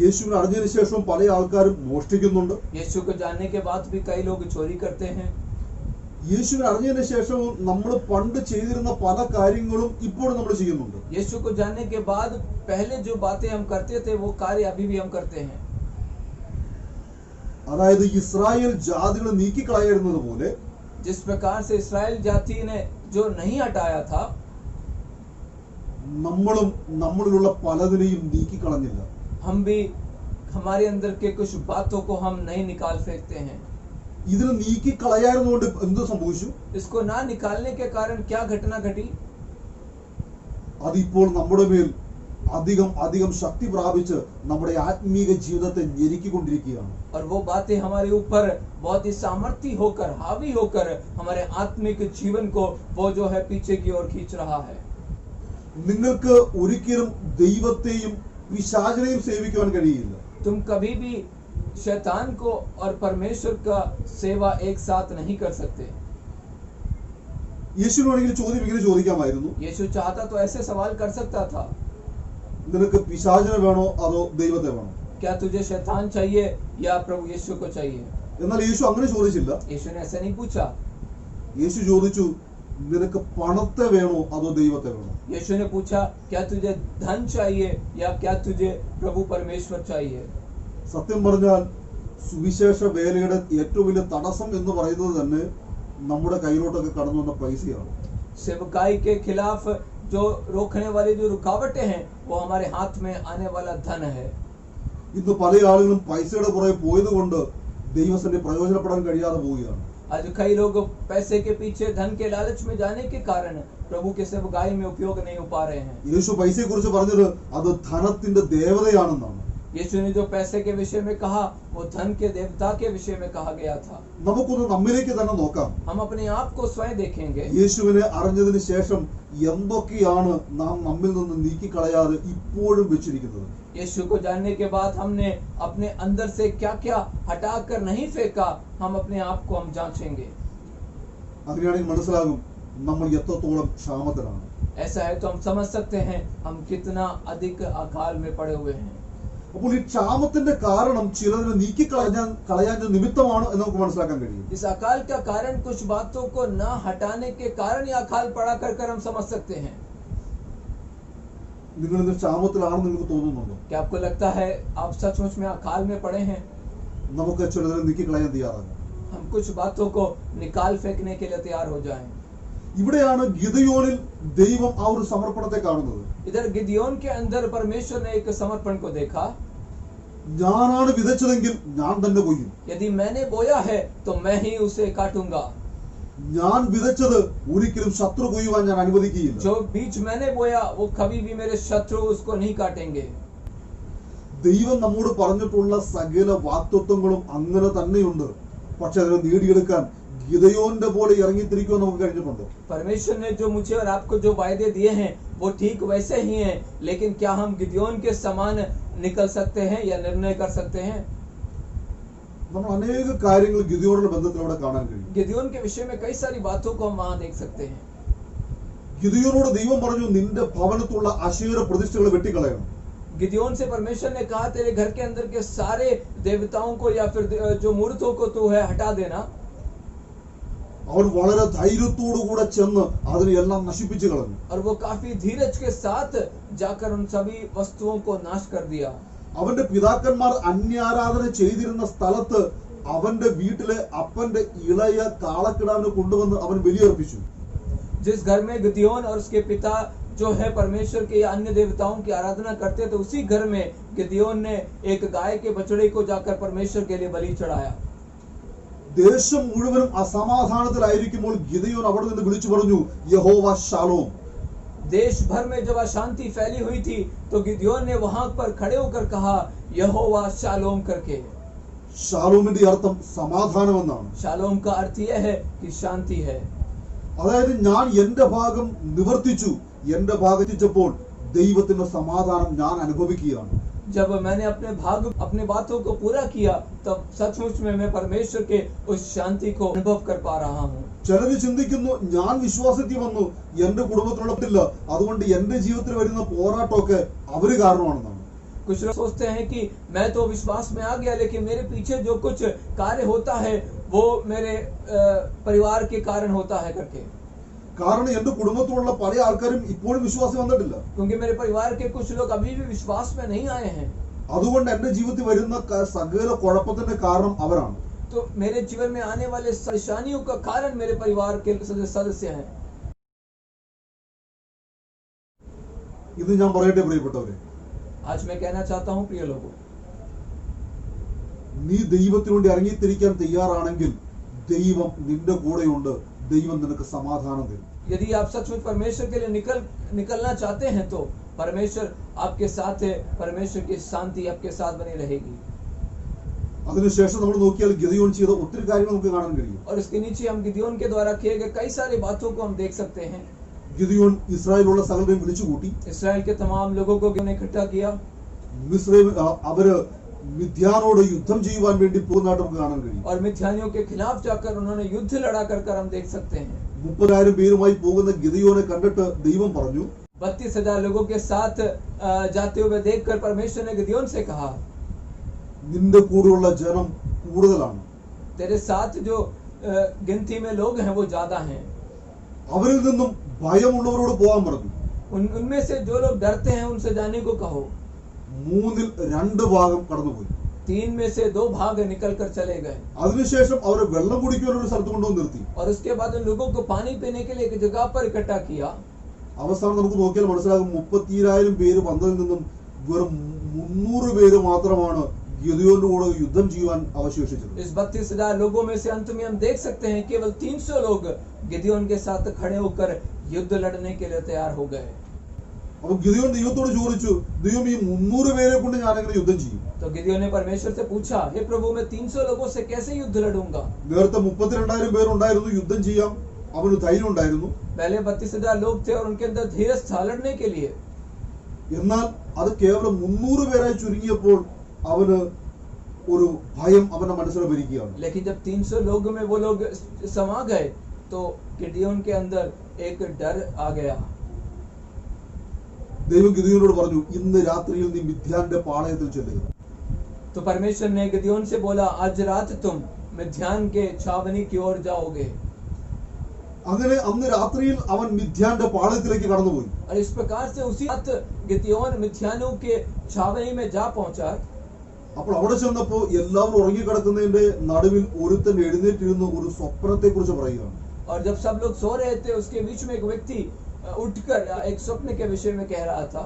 യേശുവിനെ അറിഞ്ഞതിന് ശേഷം പല ആൾക്കാരും മോഷ്ടിക്കുന്നുണ്ട്. यीशु को जानने के बाद भी कई लोग चोरी करते हैं. യേശുവിനെ അറിഞ്ഞതിന് ശേഷവും നമ്മൾ പണ്ട് ചെയ്തിരുന്ന പല കാര്യങ്ങളും ഇപ്പോഴും നമ്മൾ ചെയ്യുന്നുണ്ട്. यीशु को जानने के बाद पहले जो बातें हम करते थे वो कार्य अभी भी हम करते हैं. അതായത് ഇസ്രായേൽ ജാതികളെ നീക്കിക്കളയായിരുന്നത് പോലെ जिस प्रकार से इस्राएल जाति ने जो नहीं हटाया था നമ്മളും നമ്മളിലുള്ള പലതിനെയും നീക്കിക്കളഞ്ഞില്ല. हम भी हमारे अंदर के कुछ बातों को हम नहीं निकाल फेंकते हैं. ഇതിനെ നീക്കിക്കളയായിരുന്നുകൊണ്ട് എന്ത് സംഭവിച്ചു? इसको ना निकालने के कारण क्या घटना घटी? അതിപ്പോൾ നമ്മുടെ മേൽ അധികം അധികം ശക്തി പ്രാപിച്ച് നമ്മുടെ ആത്മീക ജീവിതത്തെ ഞെരുക്കിക്കൊണ്ടിരിക്കുകയാണ്. और वो बातें हमारे ऊपर बहुत ही सामर्थ्य होकर हावी होकर हमारे आत्मिक जीवन को वो जो है पीछे की ओर खींच रहा है. നിങ്ങൾക്ക് ഒരിക്കലും ദൈവത്തെയും പിശാചിനെയും സേവിക്കുവാൻ കഴിയില്ല. तुम कभी भी शैतान को और परमेश्वर का सेवा एक साथ नहीं कर सकते. യേശുവിനാണെങ്കിൽ ചോദ്യം ഇങ്ങനെ ചോദിക്കാമായിരുന്നു. यीशु चाहता तो ऐसे सवाल कर सकता था. നിനക്ക് പിശാചിനെ വേണോ അതോ ദൈവത്തെ വേണോ? क्या तुझे शैतान चाहिए या प्रभु यीशु को चाहिए? എന്നാൽ യേശു അങ്ങനെ ചോദിച്ചില്ല. यीशु ने ऐसा नहीं पूछा. യേശു ചോദിച്ചു നിനക്ക് പണത്തെ വേണോ അതോ ദൈവത്തെ വേണോ? यीशु ने पूछा क्या तुझे धन चाहिए या क्या तुझे प्रभु परमेश्वर चाहिए? സത്യം പറഞ്ഞാൽ സുവിശേഷ വേലയുടെ ഏറ്റവും വലിയ തടസ്സം എന്ന് പറയുന്നത് തന്നെ നമ്മുടെ കയ്യിലോട്ടൊക്കെ കടന്നു വന്ന പൈസയാണ്. सेवकाई के खिलाफ जो रोकने वाली जो रुकावटें हैं वो हमारे हाथ में आने वाला धन है. ഇന്ന് പല ആളുകളും പൈസയുടെ പുറകെ പോയത് കൊണ്ട് ദൈവത്തിന്റെ പ്രയോജനപ്പെടാൻ കഴിയാതെ പോവുകയാണ്. आज कई लोग पैसे के पीछे धन के लालच में जाने के कारण प्रभु के सेवकाई में उपयोग नहीं हो पा रहे हैं. യേശു പൈസയെ കുറിച്ച് പറഞ്ഞത് അത് ധനത്തിന്റെ ദേവതയാണെന്നാണ്. यीशु ने जो पैसे के विषय में कहा वो धन के देवता के विषय में कहा गया था. നമുക്കൊന്ന് നമ്മിലേക്ക് തന്നെ നോക്കാം. हम अपने आप को स्वयं देखेंगे. യേശുവിനെ അറിഞ്ഞതിന് ശേഷം എന്തൊക്കെയാണ് നാം നമ്മിൽ നിന്ന് നീക്കിക്കളയാതെ ഇപ്പോഴും വെച്ചിരിക്കുന്നത്? यीशु को जानने के बाद हमने अपने अंदर से क्या क्या हटा कर नहीं फेंका, हम अपने आप को हम जांचेंगे. അങ്ങനെയാണെങ്കിൽ മനസ്സിലാകും നമ്മൾ എത്രത്തോളം ക്ഷാമത്തിലാണ്. ऐसा है तो हम समझ सकते हैं हम कितना अधिक अकाल में पड़े हुए हैं. അപ്പോൾ ഈ ക്ഷാമത്തിന്റെ കാരണം ചിലതിനെ കളയാൻ നിമിത്തമാണ് എന്ന് നമുക്ക് മനസ്സിലാക്കാൻ കഴിയും. इस अकाल का कारण कुछ बातों को ना हटाने के कारण ये अकाल पड़ा कर हम समझ सकते हैं. നിങ്ങൾ ഇന്ന് ക്ഷാമത്തിലാണെന്ന് നിങ്ങൾക്ക് തോന്നുന്നുണ്ടോ? क्या आपको लगता है आप सचमुच में अकाल में पड़े हैं? നമുക്ക് ചിലതിനെ നീക്കിക്കളയാൻ തയ്യാറാകാം. हम कुछ बातों को निकाल फेंकने के लिए तैयार हो जाएं. ഇവിടെയാണ് ഗിദെയോനിൽ ദൈവം ആ ഒരു സമർപ്പണത്തെ കാണുന്നത്. इधर गिदयोन के अंदर परमेश्वर ने एक समर्पण को देखा. ഞാനാണ് വിതച്ചതെങ്കിൽ ഞാൻ തന്നെ കൊയ്യും. यदि मैंने बोया है तो मैं ही उसे काटूंगा. ഞാൻ വിതച്ചത് ഒരിക്കലും ശത്രു കൊയ്യുവാൻ ഞാൻ അനുവദിക്കുകയില്ല. जो बीज मैंने बोया वो कभी भी मेरे शत्रु उसको नहीं काटेंगे. ദൈവം നമ്മോട് പറഞ്ഞിട്ടുള്ള സകല വാഗ്ദത്തങ്ങളും അങ്ങനെ തന്നെയുണ്ട്. പക്ഷെ അതിനെ നേടിയെടുക്കാൻ ഗിദെയോന്റെ പോലെ ഇറങ്ങിത്തിരിക്കുവാൻ നമുക്ക് കഴിഞ്ഞിട്ടുണ്ട്. परमेश्वर ने जो मुझे और आपको जो वायदे दिए हैं वो ठीक वैसे ही हैं, लेकिन क्या हम गिदयोन के समान निकल सकते हैं या निर्णय कर सकते हैं? നമ്മൾ അനേക കാര്യങ്ങൾ ഗിദെയോനുള്ള ബന്ധത്തിൽ അവിടെ കാണാൻ കഴിയും. गिदयोन के विषय में कई सारी बातों को हम वहां देख सकते हैं. ഗിദെയോനോട് ദൈവം പറഞ്ഞു നിന്റെ ഭവനത്തുള്ള അശേര പ്രതിഷ്ഠകളെ വെട്ടിക്കളയണം. गिदयोन से परमेश्वर ने कहा तेरे घर के अंदर के सारे देवताओं को या फिर जो मूर्तों को तू है हटा देना. അവൻ വളരെ ധൈര്യത്തോടു കൂടെ ചെന്ന് അതിനെ എല്ലാം നശിപ്പിച്ചു കളഞ്ഞു. और वो काफी धीरज के साथ जाकर उन सभी वस्तुओं को नाश कर दिया. അവന്റെ പിതാക്കന്മാർ അന്യാരാധന ചെയ്തിരുന്ന സ്ഥലത്ത് അവന്റെ വീട്ടിലെ അപ്പന്റെ ഇളയ കാളക്കിടാവിനെ കൊണ്ടുവന്ന് അവൻ ബലിയർപ്പിച്ചു. जिस घर में गिदयोन और उसके पिता जो है परमेश्वर के या अन्य देवताओं की आराधना करते थे, उसी घर में गिदयोन ने एक गाय के बछड़े को जाकर परमेश्वर के लिए बलि चढ़ाया। ദേശം മുഴുവനും അസമാധാനത്തിലായിരിക്കുമ്പോൾ ഗിദെയോൻ അവിടെ നിന്ന് വിളിച്ചു പറഞ്ഞു, യഹോവ ശാലോം. देश भर में जब अशांति फैली हुई थी तो गिदयोन ने वहां पर खड़े होकर कहा यहोवा शालोम करके। ശാലോമിന്റെ അർത്ഥം സമാധാനം എന്നാണ്. शालोम का अर्थ यह है कि शांति है। അതായത് ഞാൻ എന്റെ ഭാഗം നിവർത്തിച്ചു, എന്റെ ഭാഗിച്ചപ്പോൾ ദൈവത്തിന്റെ സമാധാനം ഞാൻ അനുഭവിക്കുകയാണ്. जब मैंने अपने बातों को पूरा किया तब सचमुच में मैं परमेश्वर के उस शांति को अनुभव कर पा रहा हूँ। ചിലര് ചിന്തിക്കുന്നു, ഞാൻ വിശ്വാസത്തിൽ വന്നു, എന്റെ കുടുംബത്തിലുള്ളതില്ല, അതുകൊണ്ട് എന്റെ ജീവിതത്തിൽ വരുന്ന പോരാട്ടമൊക്കെ അവര് കാരണമാണെന്നാണ്. कुछ लोग सोचते हैं कि मैं तो विश्वास में आ गया, लेकिन मेरे पीछे जो कुछ कार्य होता है वो मेरे परिवार के कारण होता है करके। കാരണം എന്റെ കുടുംബത്തിലുള്ള പല ആൾക്കാരും ഇപ്പോഴും വിശ്വാസം വന്നിട്ടില്ല. क्योंकि मेरे परिवार के कुछ लोग अभी भी विश्वास में नहीं आए हैं। അതുകൊണ്ട് എന്റെ ജീവിതത്തിൽ വരുന്ന സകല കുഴപ്പത്തിന്റെ കാരണം അവരാണ്. तो मेरे जीवन में आने वाले परेशानियों का कारण मेरे परिवार के सदस्य हैं। ഇത് ഞാൻ പറയട്ടെ പ്രിയപ്പെട്ടവരെ, आज मैं कहना चाहता हूँ प्रिय लोगों, നീ ദൈവത്തിനു വേണ്ടി ഇറങ്ങിത്തിരിക്കാൻ തയ്യാറാണെങ്കിൽ ദൈവം നിന്റെ കൂടെയുണ്ട്, ദൈവം നിനക്ക് സമാധാനം തരും. यदि आप सचमुच परमेश्वर के लिए निकलना चाहते हैं तो परमेश्वर आपके साथ है, परमेश्वर की शांति आपके साथ बनी रहेगी। അതിനുശേഷം നമ്മൾ നോക്കിയാൽ ഗിദെയോൻ ചെയ്ത ഒത്തിരി കാര്യങ്ങൾ നമുക്ക് കാണാൻ കഴിയും. और इसके नीचे हम गिदयोन के द्वारा किए गए कई सारी बातों को हम देख सकते हैं। ഗിദെയോൻ ഇസ്രായേലുള്ള സകലരെയും വിളിച്ചുകൂട്ടി. इसराइल के तमाम लोगों को इकट्ठा किया। അവര് മിദ്യാനോട് യുദ്ധം ചെയ്യുവാൻ വേണ്ടി പോകുന്നതായിട്ട് നമുക്ക് കാണാൻ കഴിയും. और मिद्यानियों के खिलाफ जाकर उन्होंने युद्ध लड़ा कर हम देख सकते हैं। 30,000 പേരുമായി പോകുന്ന ഗിദെയോനെ കണ്ടിട്ട് ദൈവം പറഞ്ഞു, 32,000 लोगों के साथ जाते हुए देखकर परमेश्वर ने गिदयोन से कहा, നിന്റെ കൂടെയുള്ള ജനം കൂടുതലാണ്, तेरे साथ जो गिनती में लोग हैं वो ज्यादा हैं। അവരിൽ നിന്നും ഭയമുള്ളവരോട് പോകാൻ പറഞ്ഞു. उनमें से जो लोग डरते हैं उनसे जाने को कहो। 3-ൽ 2 ഭാഗം കടന്നുപോയി. 3 में से 2 भाग निकल कर चले गए। അതിനുശേഷം അവരെ വെള്ളം കുടിക്കാൻ ഒരു സ്ഥലത്ത് കൊണ്ടുവന്ന് നിർത്തി. और उसके बाद उन लोगों को पानी पीने के लिए एक जगह पर इकट्ठा किया। അവസാനം നമുക്ക് നോക്കിയാൽ മനസ്സിലാകും 32,000 പേര് വന്നതിൽ നിന്നും വെറും 300 പേര് മാത്രമാണ് गिदयोन കൂടെ യുദ്ധം ചെയ്യാൻ അവശേഷിച്ചത്. इस 32,000 लोगों में से अंत में हम देख सकते हैं केवल 300 लोग गिदयोन के साथ खड़े होकर युद्ध लड़ने के लिए तैयार हो गए। അപ്പോൾ गिदयोन ദൈവത്തോട് ചോദിച്ചു, ദൈവം ഈ 300 പേരെ കൊണ്ട് ഞാൻ എങ്ങനെ യുദ്ധം ചെയ്യും? तो गिदयोन ने परमेश्वर से पूछा, हे प्रभु मैं 300 लोगों से कैसे युद्ध लड़ूंगा? നേരത്തെ 32,000 പേരുണ്ടായിരുന്നു, യുദ്ധം ചെയ്യാം, അവന് ധൈര്യം ഉണ്ടായിരുന്നു. पहले 32,000 लोग थे और उनके अंदर धीरज था लड़ने के लिए। എന്നാൽ അത് കേവലം 300 പേരായി ചുരുങ്ങിയപ്പോൾ അവന് ഒരു ഭയം അവന്റെ മനസ്സിൽ ഭരിക്കുകയാണ്. लेकिन जब 300 लोग में वो लोग समा गए तो गिदयोन के अंदर एक डर आ गया। ദൈവം ഗിദെയോനോട് പറഞ്ഞു, ഇന്ന് രാത്രിയിൽ നീ മിദ്യാന്റെ പാളയത്തിൽ ചെല്ലുക. तो परमेश्वर ने गिदयोन से बोला, आज रात तुम मिद्यान के छावनी की ओर जाओगे। അങ്ങനെ അന്ന് രാത്രിയിൽ അവൻ മിദ്യാന്റെ പാളയത്തിലേക്ക് കടന്നുപോയി. और इस प्रकार से उसी रात गिदयोन मिद्यानियों के छावनी में जा पहुंचा। അപ്പോൾ അവിടെ ചെന്നപ്പോൾ എല്ലാവരും ഉറങ്ങിക്കിടക്കുന്നതിന്റെ നടുവിൽ ഒരുത്തൻ എഴുന്നേറ്റിരുന്ന് ഒരു സ്വപ്നത്തെ കുറിച്ച് പറയുകയാണ്. और जब सब लोग सो रहे थे उसके बीच में एक व्यक्ति उठकर एक स्वप्न के विषय में कह रहा था।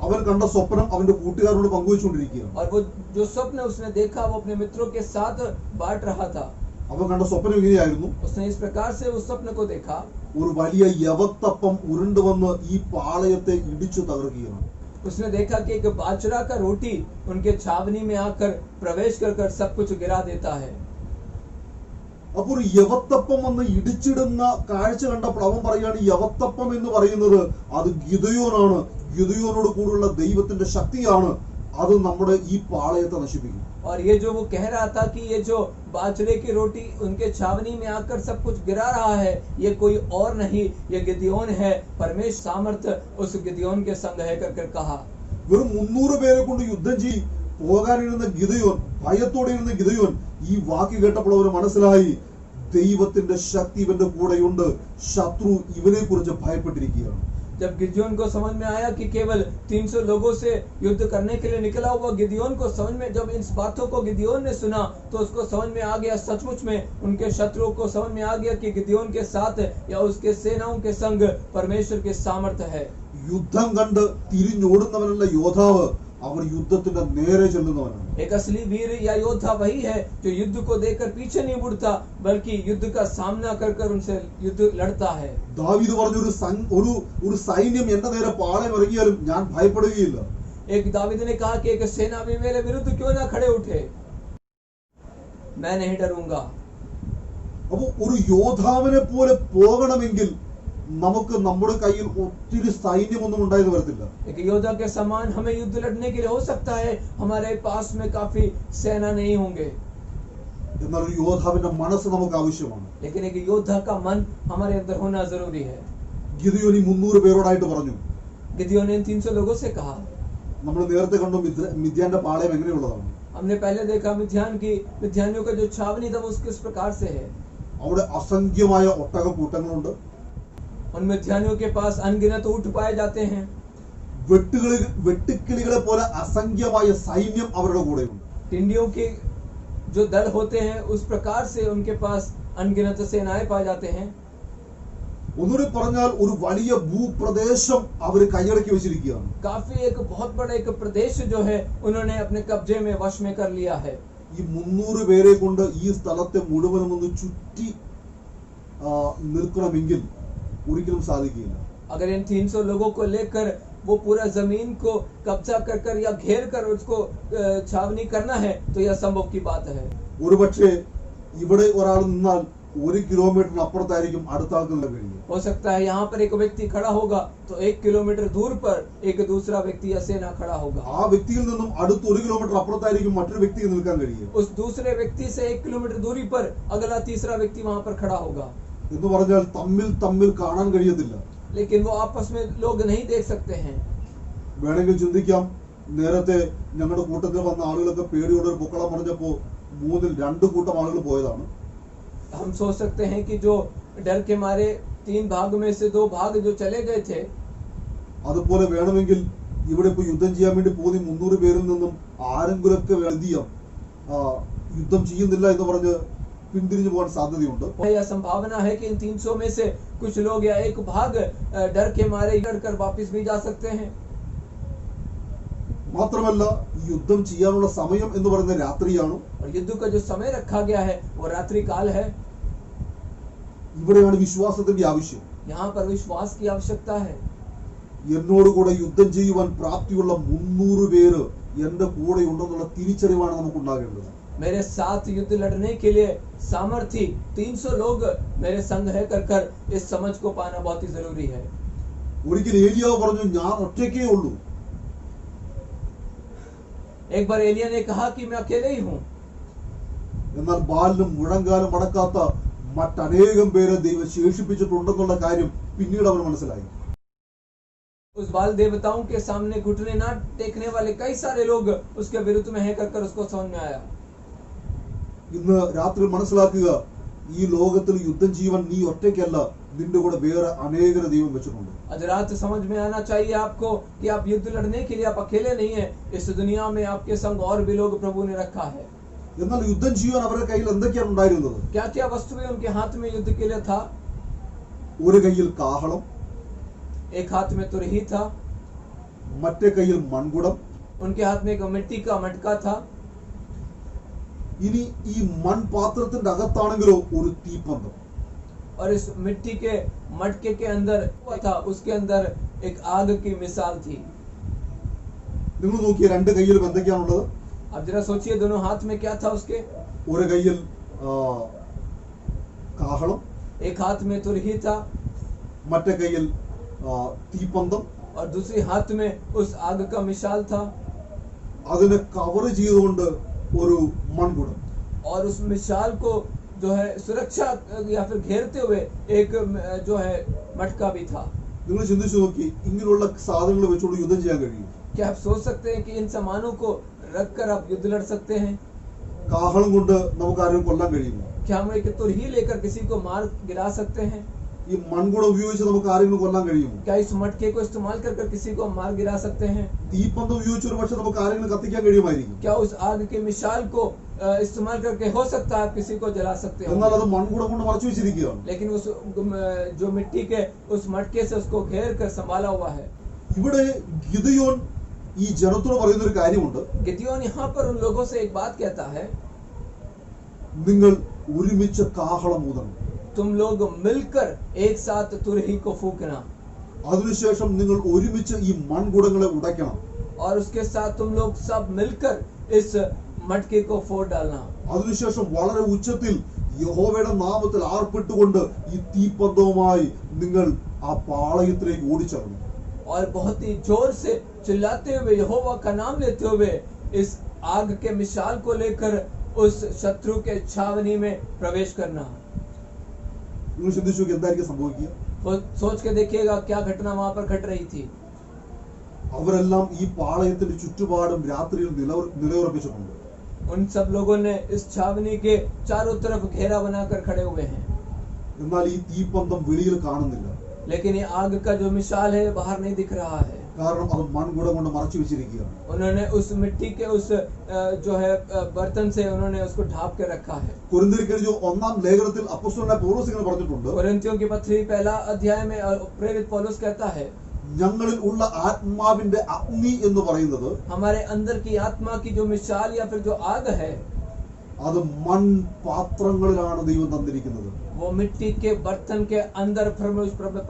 അവൻ കണ്ട സ്വപ്നം അവന്റെ കൂട്ടുകാരോട് പങ്കുവെച്ചുകൊണ്ടിരിക്കുകയാണ്. और वो जो स्वप्न उसने देखा वो अपने मित्रों के साथ बांट रहा था। അവൻ കണ്ട സ്വപ്നം ഇങ്ങനെയായിരുന്നു. उसने इस प्रकार से उस स्वप्न को देखा, ഒരു വലിയ യവത്തപ്പം ഉരുണ്ടുവന്ന് ഈ പാളയത്തെ ഇടിച്ചു തകർക്കുകയാണ്. उसने देखा कि एक बाजरा का रोटी उनके छावनी में आकर प्रवेश कर सब कुछ गिरा देता है। അപ്പോൾ ഒരു യവത്തപ്പം വന്ന് ഇടിച്ചിടുന്ന കാഴ്ച കണ്ടപ്പോൾ അവൻ പറയുകയാണ്, യവത്തപ്പം എന്ന് പറയുന്നത് അത് ഗിദെയോനാണ്, ഗിദെയോനോട് കൂടെയുള്ള ദൈവത്തിന്റെ ശക്തിയാണ്, അത് നമ്മുടെ ഈ പാളയത്തെ നശിപ്പിക്കും. और ये जो वो कह रहा था कि ये जो बाजरे की रोटी उनके छावनी में आकर सब कुछ गिरा रहा है, ये कोई और नहीं, ये गिदयोन है, परमेश्वर सामर्थ्य उस गिदयोन के संग है कर कहा। വെറും 300 പേരെ കൊണ്ട് യുദ്ധം ചെയ്ത് പോകാനിരുന്ന ഗിദെയോൻ, ഭയത്തോടെ ഇരുന്ന ഗിദെയോൻ ഈ വാക്ക് കേട്ടപ്പോൾ അവന് മനസ്സിലായി, ദൈവത്തിന്റെ ശക്തി ഇവന്റെ കൂടെയുണ്ട്, ശത്രു ഇവനെ കുറിച്ച് ഭയപ്പെട്ടിരിക്കുകയാണ്. जब गिदयोन को समझ में आया कि केवल 300 लोगों से युद्ध करने के लिए निकला हुआ गिदयोन को समझ में, जब इन बातों को गिदयोन ने सुना तो उसको समझ में आ गया, सचमुच में उनके शत्रुओं को समझ में आ गया कि गिदयोन के साथ या उसके सेनाओं के संग परमेश्वर के सामर्थ्य है। യുദ്ധം കണ്ട് തിരിഞ്ഞോടുന്നവനല്ല യോദ്ധാവ്, അവർ യുദ്ധത്തിന്റെ നേരെ ചെല്ലുന്നവനാണ്. एक असली वीर या योद्धा वही है जो युद्ध को देखकर पीछे नहीं मुड़ता, बल्कि युद्ध का सामना कर कर उनसे युद्ध लड़ता है। ദാവീദ് പറഞ്ഞു, ഒരു സൈന്യം എന്റെ നേരെ പാളയം ഇറങ്ങിയാലും ഞാൻ ഭയപ്പെടുകയില്ല. एक दावीद ने कहा कि एक सेना भी मेरे विरुद्ध क्यों ना खड़े उठे, मैं नहीं डरूंगा। അപ്പൊ ഒരു യോദ്ധാവിനെ പോലെ പോകണമെങ്കിൽ നമുക്ക് നമ്മുടെ കയ്യിൽ ഒത്തിരി സൈന്യമൊന്നും ഉണ്ടായെന്ന് വരത്തില്ല. एक योद्धा के समान हमें युद्ध लड़ने के लिए हो सकता है हमारे पास में काफी सेना नहीं होंगे, എന്നാൽ ഒരു യോദ്ധാവിന്റെ മനസ്സ് നമുക്ക് ആവശ്യമാണ്. लेकिन एक योद्धा का मन हमारे अंदर होना जरूरी है। ഗിദെയോൻ 300 പേരോടായിട്ട് പറഞ്ഞു. गिदयोन ने इन 300 लोगों से कहा। നമ്മൾ നേരത്തെ കണ്ടു മിദ്യാന്റെ പാളയം എങ്ങനെയുള്ളതാണ്. हमने पहले देखा मिद्यानियों का जो छावनी था वो किस प्रकार से है। അവിടെ അസംഖ്യമായ ഒട്ടക കൂട്ടങ്ങളുണ്ട്. उन मिद्यानियों के पास अनगिनत ऊंट पाए जाते हैं। വെട്ടുക്കിളികളെ പോലെ അസംഖ്യമായ സൈന്യം അവരുടെ കൂടെയുണ്ട്. टिंडियों के जो दल होते हैं उस प्रकार से उनके पास अनगिनत सेनाएं पाए जाते हैं। ഒന്നുകൂടി പറഞ്ഞാൽ ഒരു വലിയ ഭൂപ്രദേശം അവർ കൈയടക്കി വെച്ചിരിക്കുകയാണ്. काफी एक बहुत बड़ा एक प्रदेश जो है उन्होंने अपने कब्जे में वश में कर लिया है। ഈ 300 പേരെ കൊണ്ട് ഈ സ്ഥലത്തെ മുഴുവനും ഒന്ന് ചുറ്റി നിൽക്കണമെങ്കിൽ ഒരിക്കലും സാധിക്കില്ല. अगर इन 300 लोगों को लेकर वो पूरा जमीन को कब्जा कर कर या घेर कर उसको छावनी करना है तो यह असंभव की बात है। ഒരുപക്ഷെ ഇവിടെ ഒരാൾ നിന്നാൽ 1 കിലോമീറ്ററിന് അപ്പുറത്തായിരിക്കും അടുത്ത ആൾക്ക് നിൽക്കാൻ കഴിയുക. हो सकता है यहाँ पर एक व्यक्ति खड़ा होगा तो 1 किलोमीटर दूर पर एक दूसरा व्यक्ति या सेना खड़ा होगा। ആ വ്യക്തിയിൽ നിന്നും അടുത്ത 1 കിലോമീറ്റർ അപ്പുറത്തായിരിക്കും മറ്റൊരു വ്യക്തിക്ക് നിൽക്കാൻ കഴിയുക. उस दूसरे व्यक्ति से 1 किलोमीटर दूरी पर अगला तीसरा व्यक्ति वहां पर खड़ा होगा। എന്ന് പറഞ്ഞാൽ തമ്മിൽ കാണാൻ കഴിയത്തില്ല. लेकिन वो आपस में लोग नहीं देख सकते हैं। വേണമെങ്കിൽ ചിന്തിക്കാം, നേരത്തെ ഞങ്ങളുടെ കൂട്ടത്തിൽ വന്ന ആളുകളൊക്കെ പേടിയോടെ ഒരു പൊക്കളം പറഞ്ഞപ്പോ 3-ൽ 2 കൂട്ടം ആളുകൾ പോയതാണ്. हम सोच सकते हैं कि जो डर के मारे 3 भाग में से 2 भाग जो चले गए थे। അതുപോലെ വേണമെങ്കിൽ ഇവിടെ ഇപ്പൊ യുദ്ധം ചെയ്യാൻ വേണ്ടി പോകുന്ന 300 പേരിൽ നിന്നും ആരെങ്കിലൊക്കെ യുദ്ധം ചെയ്യുന്നില്ല എന്ന് പറഞ്ഞ് പിന്തിരിഞ്ഞു പോകാൻ സാധ്യതയുണ്ട്. यह संभावना है कि इन 300 में से कुछ लोग या एक भाग डर के मारे डर कर वापस भी जा सकते हैं। മാത്രമല്ല ഈ യുദ്ധം ചെയ്യാനുള്ള സമയം എന്ന് പറയുന്നത് രാത്രിയാണ്. और युद्ध का जो समय रखा गया है वो रात्रि काल है। ഇവിടെയാണ് വിശ്വാസത്തിന്റെ ആവശ്യം. यहाँ पर विश्वास की आवश्यकता है। എന്നോട് കൂടെ യുദ്ധം ചെയ്യുവാൻ പ്രാപ്തിയുള്ള 300 പേര് എന്റെ കൂടെ ഉണ്ടെന്നുള്ള തിരിച്ചറിവാണ് നമുക്ക് ഉണ്ടാകേണ്ടത്. मेरे साथ युद्ध लड़ने के लिए सामर्थ्य 300 लोग मेरे संग है कर इस समझ को पाना बहुत ही जरूरी है। ഒരിക്കൽ ഏലിയാവ് പറഞ്ഞു, ഞാൻ ഒറ്റയ്ക്കേ ഉള്ളൂ. एक बार एलिया ने कहा कि मैं अकेले ही हूँ। എന്നാൽ ബാലിനും മുഴങ്കാലും അടക്കാത്ത മറ്റനേകം പേരെ ദൈവം ശേഷിപ്പിച്ചിട്ടുണ്ടെന്നുള്ള കാര്യം പിന്നീട് അവന് മനസ്സിലായി. उस बाल देवताओं के सामने घुटने ना टेकने वाले कई सारे लोग उसके विरुद्ध में है कर उसको समझ में आया। ഇന്ന് രാത്രി മനസ്സിലാക്കുക, ഈ ലോകത്തിൽ യുദ്ധം ചെയ്യുവാൻ നീ ഒറ്റയ്ക്കല്ല, നിന്റെ കൂടെ വേറെ അനേകരെ ദൈവം വെച്ചിട്ടുണ്ട്. आज रात समझ में आना चाहिए आपको कि आप युद्ध लड़ने के लिए आप अकेले नहीं है। इस दुनिया में आपके संग और भी लोग प्रभु ने रखा है। എന്നാൽ യുദ്ധം ചെയ്യാൻ അവരുടെ കയ്യിൽ എന്തൊക്കെയാണ് ഉണ്ടായിരുന്നത്? क्या क्या वस्तुएं उनके हाथ में युद्ध के लिए था? ഒരു കയ്യിൽ കാഹളം, एक हाथ में तुरही था, മറ്റേ കയ്യിൽ മൺകുടം. उनके हाथ में एक मिट्टी का मटका था। ഇനി ഈ മൺപാത്രത്തിന്റെ അകത്താണെങ്കിലോ ഒരു തീപ്പന്തം. और इस मिट्टी के मटके के अंदर था, उसके अंदर एक आग की मिसाल थी। നിങ്ങൾ നോക്കിയ രണ്ട് കയ്യിലും എന്തൊക്കെയാണുള്ളത്? अब जरा सोचिए दोनों हाथ में क्या था उसके। ഒരു കയ്യിൽ കാഹളം, एक हाथ में तुरही था മറ്റേ കയ്യിൽ തീപ്പന്തം, और दूसरी हाथ में उस आग का मिसाल था। അതിനെ കവർ ചെയ്തുകൊണ്ട് ഒരു മൺകുടം. और उस मिसाल को जो है सुरक्षा या फिर घेरते हुए एक जो है मटका भी था। നിങ്ങൾ ചിന്തിച്ചു നോക്കി, ഇങ്ങനെയുള്ള സാധനങ്ങൾ വെച്ചുകൊണ്ട് യുദ്ധം ചെയ്യാൻ കഴിയും? क्या आप सोच सकते हैं कि इन सामानों को रखकर आप युद्ध लड़ सकते हैं? കാഹളം കൊണ്ട് നമുക്ക് ആരെയും കൊല്ലാൻ കഴിയുമോ? क्या हम एक तुरही लेकर किसी को मार गिरा सकते हैं? ഈ മൺകുടം ഉപയോഗിച്ച് നമുക്ക് ആരെങ്കിലും കൊല്ലാൻ കഴിയുമോ? क्या इस मटके को इस्तेमाल कर किसी को मार गिरा सकते हैं? തീപ്പന്തം ഉപയോഗിച്ച് ഒരു പക്ഷെ നമുക്ക് ആരെങ്കിലും കത്തിക്കാൻ കഴിയുമായിരിക്കും. क्या उस आग के मिसाल को इस्तेमाल करके हो सकता है आप किसी को जला सकते हो? എന്നാൽ അത് മൺകുടം കൊണ്ട് മറച്ചു വെച്ചിരിക്കുകയാണ്. लेकिन उस जो मिट्टी के उस मटके से उसको घेर कर संभाला हुआ है. ഇവിടെ ഗിദെയോൻ ഈ ജനത്തോട് പറയുന്ന ഒരു കാര്യമുണ്ട്. गिदयोन यहाँ पर उन लोगों से एक बात कहता है, നിങ്ങൾ ഒരുമിച്ച് കാഹളം ഊതണം. तुम लोग मिलकर एक साथ तुरही को फूकना, അതിനുശേഷം നിങ്ങൾ ഒരുമിച്ച് ഈ മൺകുടങ്ങളെ ഉടയ്ക്കണം. और उसके साथ तुम लोग सब मिलकर इस मटके को फोड़ डालना. അതിനുശേഷം വളരെ ഉച്ചത്തിൽ യഹോവയുടെ നാമത്തിൽ ആർപ്പിട്ടുകൊണ്ട് ഈ തീപ്പന്തവുമായി നിങ്ങൾ ആ പാളയത്തിലേക്ക് ഓടിച്ചേർന്നു. और बहुत ही जोर से चिल्लाते हुए यहोवा का नाम लेते हुए इस आग के मिसाल को लेकर उस शत्रु के छावनी में प्रवेश करना. നിങ്ങൾ ചിന്തിച്ചു നോക്കി എന്തായിരിക്കും സംഭവിക്കുക? सोच के देखिएगा क्या घटना वहां पर घट रही थी. അവരെല്ലാം ഈ പാളയത്തിന്റെ ചുറ്റുപാടും രാത്രിയിൽ നിലയുറപ്പിച്ചിട്ടുണ്ട്. उन सब लोगों ने इस छावनी के चारों तरफ घेरा बनाकर खड़े हुए हैं, എന്നാൽ ഈ തീപ്പന്തം വെളിയിൽ കാണുന്നില്ല. लेकिन ये आग का जो मिसाल है बाहर नहीं दिख रहा है, കാരണം അത് മൺകുടം കൊണ്ട് മറച്ചു വെച്ചിരിക്കുകയാണ്. उन्होंने उस मिट्टी के उस जो है बर्तन से उन्होंने उसको ढांप के रखा है. കൊരിന്ത്യർക്കെഴുതിയ 1-ാം ലേഖനത്തിൽ അപ്പോസ്തലനായ പൗലോസ് ഇങ്ങനെ പറഞ്ഞിട്ടുണ്ട്, कोरिन्थियों की पत्री पहला अध्याय में प्रेरित पौलुस कहता है, ഞങ്ങളിൽ ഉള്ള ആത്മാവിന്റെ അഗ്നി എന്ന് പറയുന്നത് हमारे अंदर की आत्मा की जो मिसाल या फिर जो आग है, അത് മൺപാത്രങ്ങളിലാണ് ദൈവം തന്നിരിക്കുന്നത്. वो मिट्टी के बर्तन के अंदर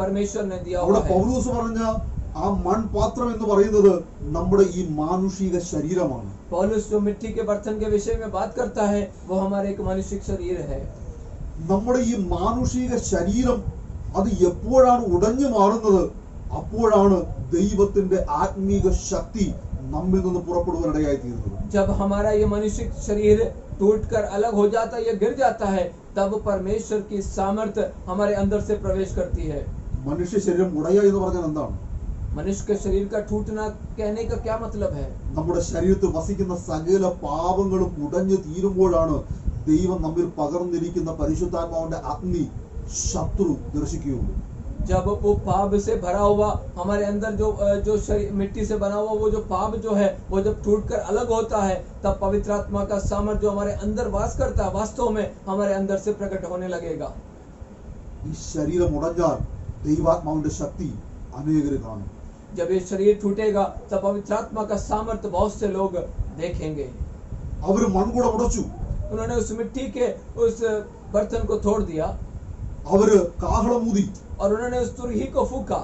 परमेश्वर ने दिया അവിടെ हुआ है. പൗലോസ് പറഞ്ഞ ആ മൺപാത്രം എന്ന് പറയുന്നത് നമ്മുടെ ഈ മാനുഷിക ശരീരമാണ്. पौलुस जो मिट्टी के बर्तन के विषय में बात करता है वो हमारे एक मानसिक शरीर है. നമ്മുടെ ഈ മാനുഷിക ശരീരം അത് എപ്പോഴാണ് ഉടഞ്ഞു മാറുന്നത്? അപ്പോഴാണ് ദൈവത്തിന്റെ ആത്മീക ശക്തി നമ്മിൽ നിന്ന് പുറപ്പെടുവാനിടയായി തീരുന്നത്. जब हमारा ये मनुष्य शरीर टूटकर अलग हो जाता है या गिर जाता है, तब परमेश्वर की सामर्थ हमारे अंदर से प्रवेश करती है. മനുഷ്യ ശരീരം ഉടയ എന്ന് പറഞ്ഞാൽ എന്താണ്? मनुष्य के शरीर का टूटना कहने का क्या मतलब है? നമ്മുടെ ശരീരത്തിൽ വസിക്കുന്ന സകല പാപങ്ങളും ഉടഞ്ഞു തീരുമ്പോഴാണ് ദൈവം നമ്മിൽ പകർന്നിരിക്കുന്ന പരിശുദ്ധാത്മാവിന്റെ അഗ്നി ശത്രു ദർശിക്കുകയുള്ളൂ. जब वो पाप से भरा हुआ हमारे अंदर जो शरीर मिट्टी से बना हुआ वो जो पाप जो है वो जब टूटकर अलग होता है, तब पवित्र आत्मा का सामर्थ जो हमारे अंदर वास करता है वास्तव में हमारे अंदर से प्रकट होने लगेगा. ഈ ശരീരം ഉടഞ്ഞാൽ ദൈവാത്മാവിന്റെ ശക്തി അനേകര് കാണും. जब ये शरीर टूटेगा तब पवित्र आत्मा का सामर्थ बहुत से लोग देखेंगे. അവര് മൺകുടം ഉടച്ചു, उन्होंने उस मिट्टी के उस बर्तन को तोड़ दिया അവര് കാഹളമൂതി, और उन्होंने उस तुरही को फूका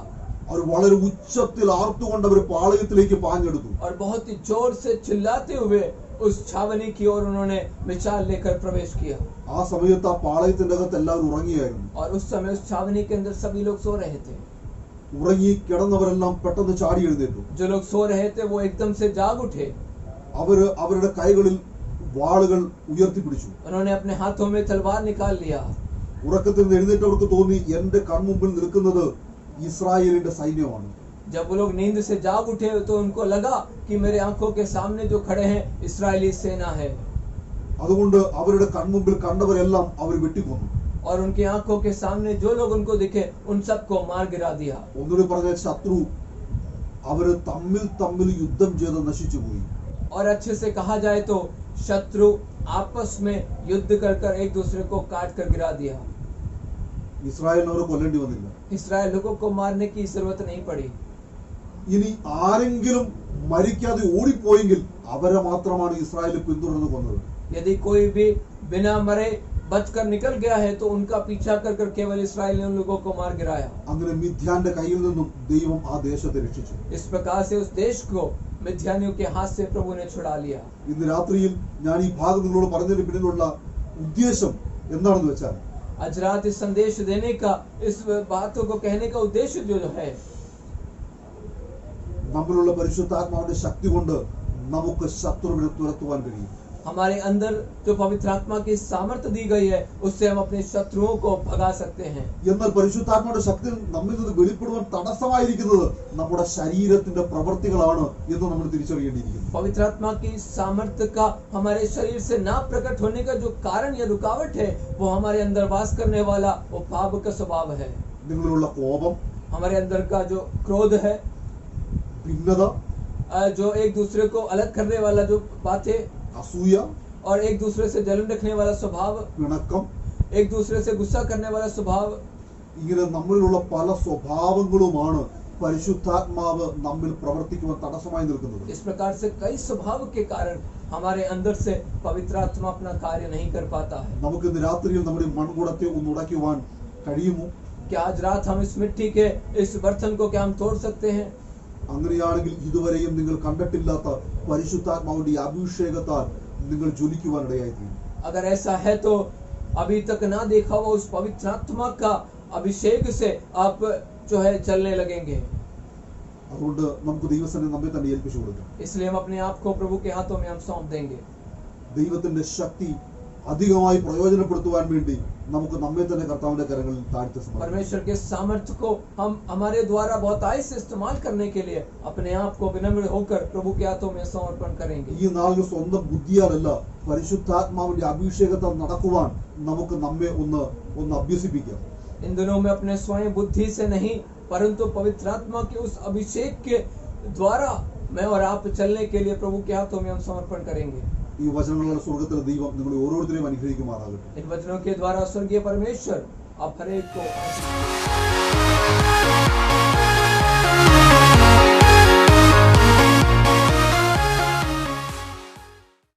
അവർ വളരെ ഉച്ചത്തിൽ ആർത്തുകൊണ്ട് അവർ പാളയത്തിലേക്ക് പാഞ്ഞെടുത്തു. और बहुत ही जोर से चिल्लाते हुए उस छावनी की ओर उन्होंने मिसाल लेकर प्रवेश किया. ആ സമയത്ത് ആ പാളയത്തിന്റെ അകത്ത് എല്ലാവരും ഉറങ്ങിയായിരുന്നു. और उस समय उस छावनी के अंदर सभी लोग सो रहे थे. ഉറങ്ങി കിടന്നവരെല്ലാം പെട്ടെന്ന് ചാടി എഴുന്നേറ്റു. जो लोग सो रहे थे वो एकदम से जाग उठे. അവര് അവരുടെ കൈകളിൽ വാളുകൾ ഉയർത്തിപ്പിടിച്ചു. उन्होंने अपने हाथों में तलवार निकाल लिया. ഉറക്കത്തിൽ നിന്ന് എഴുന്നേറ്റവർക്ക് തോന്നി എന്റെ കൺമുമ്പിൽ നിൽക്കുന്നത് ഇസ്രായേലിന്റെ സൈന്യമാണ്. जब वो लोग नींद से जाग उठे तो उनको लगा कि मेरे आंखों के सामने जो खड़े हैं इस्राएली सेना है. അതുകൊണ്ട് അവരുടെ കൺമുമ്പിൽ കണ്ടവരെല്ലാം അവർ വെട്ടിക്കൊന്നു. और उनकी आंखों के सामने जो लोग उनको दिखे उन सबको मार गिरा दिया. ഒന്നുകൂടി പറഞ്ഞ ശത്രു അവര് തമ്മിൽ തമ്മിൽ യുദ്ധം ചെയ്ത് നശിച്ചുപോയി. और अच्छे से कहा जाए तो शत्रु आपस में युद्ध कर कर एक दूसरे को काट कर गिरा दिया. ഇസ്രായേലിനെ അവരെ കൊല്ലേണ്ടി വന്നില്ല. इस्राएल लोगों को मारने की जरूरत नहीं पड़ी. ഇനി ആരെങ്കിലും മരിക്കാതെ ഓടിപ്പോയെങ്കിൽ അവരെ മാത്രമാണ് ഇസ്രായേൽ പിന്തുടർന്ന് കൊന്നത്. यदि कोई भी बिना मरे बचकर निकल गया है तो उनका पीछा कर कर केवल इस्राएल ने उन लोगों को मार गिराया. അങ്ങനെ മിഥ്യാന്റെ കയ്യിൽ നിന്നും ദൈവം ആ ദേശത്തെ രക്ഷിച്ചു. इस प्रकार से उस देश को मिथ्यानियों के हाथ से प्रभु ने छुड़ा लिया. ഇന്ന് രാത്രിയിൽ ഞാൻ ഈ ഭാഗം നിങ്ങളോട് പറഞ്ഞതിന് പിന്നിലുള്ള ഉദ്ദേശം എന്താണെന്ന് വെച്ചാൽ आज रात इस संदेश देने का, इस बातों को कहने का उद्देश्य जो है, നമ്മളുള്ള പരിശുദ്ധാത്മാവിന്റെ ശക്തി കൊണ്ട് നമുക്ക് ശത്രുവിനെ തുരത്തുവാൻ കഴിയും. हमारे अंदर जो पवित्र आत्मा की सामर्थ्य दी गई है उससे हम अपने शत्रुओं को भगा सकते हैं. എന്നാൽ പരിശുദ്ധാത്മാവിന്റെ ശക്തി നമ്മിൽ നിന്ന് വെളിപ്പെടുവാൻ തടസ്സമായിരിക്കുന്നത് നമ്മുടെ ശരീരത്തിന്റെ പ്രവൃത്തികളാണ് എന്ന് നമ്മൾ തിരിച്ചറിയേണ്ടിയിരിക്കുന്നു. पवित्र आत्मा की सामर्थ्य का हमारे शरीर से ना प्रकट होने का जो कारण या रुकावट है वो हमारे अंदर वास करने वाला वो पाप का स्वभाव है. നിങ്ങളിലുള്ള കോപം, हमारे अंदर का जो क्रोध है, ഭിന്നത, जो एक दूसरे को अलग करने वाला जो बातें, അസൂയ, और एक दूसरे से जलन रखने वाला स्वभाव, പിണക്കം, एक दूसरे से गुस्सा करने वाला स्वभाव, ഇങ്ങനെ നമ്മളിലുള്ള പല സ്വഭാവങ്ങളുമാണ് പരിശുദ്ധാത്മാവ് നമ്മിൽ പ്രവർത്തിക്കുവാൻ തടസ്സമായി നിൽക്കുന്നത്. इस प्रकार से कई स्वभाव के कारण हमारे अंदर से पवित्र आत्मा अपना कार्य नहीं कर पाता है. നമുക്ക് ഇന്ന് രാത്രിയിൽ നമ്മുടെ മൺകുടത്തെ ഒന്ന് ഉടയ്ക്കുവാൻ കഴിയുമോ? क्या आज रात हम इस मिट्टी के इस बर्तन को क्या हम तोड़ सकते हैं? അങ്ങനെയാണെങ്കിൽ ഇതുവരെയും നിങ്ങൾ കണ്ടിട്ടില്ലാത്ത പരിശുദ്ധാത്മാവിന്റെ അഭിഷേകത്താൽ നിങ്ങൾ ജ്വലിക്കുവാൻ ഇടയായിത്തീരും. अगर ऐसा है तो अभी तक ना देखा हुआ उस पवित्र आत्मा का अभिषेक से आप जो है चलने लगेंगे. അതുകൊണ്ട് നമുക്ക് ദൈവസന്നിധിയിൽ നമ്മെ തന്നെ ഏൽപ്പിച്ചു കൊടുക്കാം. इसलिए हम अपने आप को प्रभु के हाथों में हम सौंप देंगे. ദൈവത്തിന്റെ ശക്തി അധികമായി പ്രയോജനപ്പെടുത്തുവാൻ വേണ്ടി നമുക്ക് നമ്മെ തന്നെ കർത്താവിന്റെ കരങ്ങളിൽ താഴ്ത്തി സമർപ്പിക്കാം. परमेश्वर के सामर्थ्य को हम हमारे द्वारा बहुतायत से इस्तेमाल करने के लिए अपने आप को विनम्र होकर प्रभु के हाथों में समर्पण करेंगे. ഈ നാളിൽ സ്വന്തം ബുദ്ധിയാലല്ല പരിശുദ്ധാത്മാവിന്റെ അഭിഷേകത്താൽ നടക്കുവാൻ നമുക്ക് നമ്മെ ഒന്ന് അഭ്യസിപ്പിക്കാം. इन दिनों में अपने स्वयं बुद्धि से नहीं परंतु पवित्र आत्मा के उस अभिषेक के द्वारा मैं और आप चलने के लिए प्रभु के हाथों में हम समर्पण करेंगे. ഈ വചനങ്ങളുടെ സ്വർഗ്ഗത്തിലെ ദൈവം നിങ്ങളെ ഓരോരുത്തരെയും അനുഗ്രഹിക്കുമാറാകട്ടെ. इन वचनों के द्वारा स्वर्गीय परमेश्वर आप हर एक को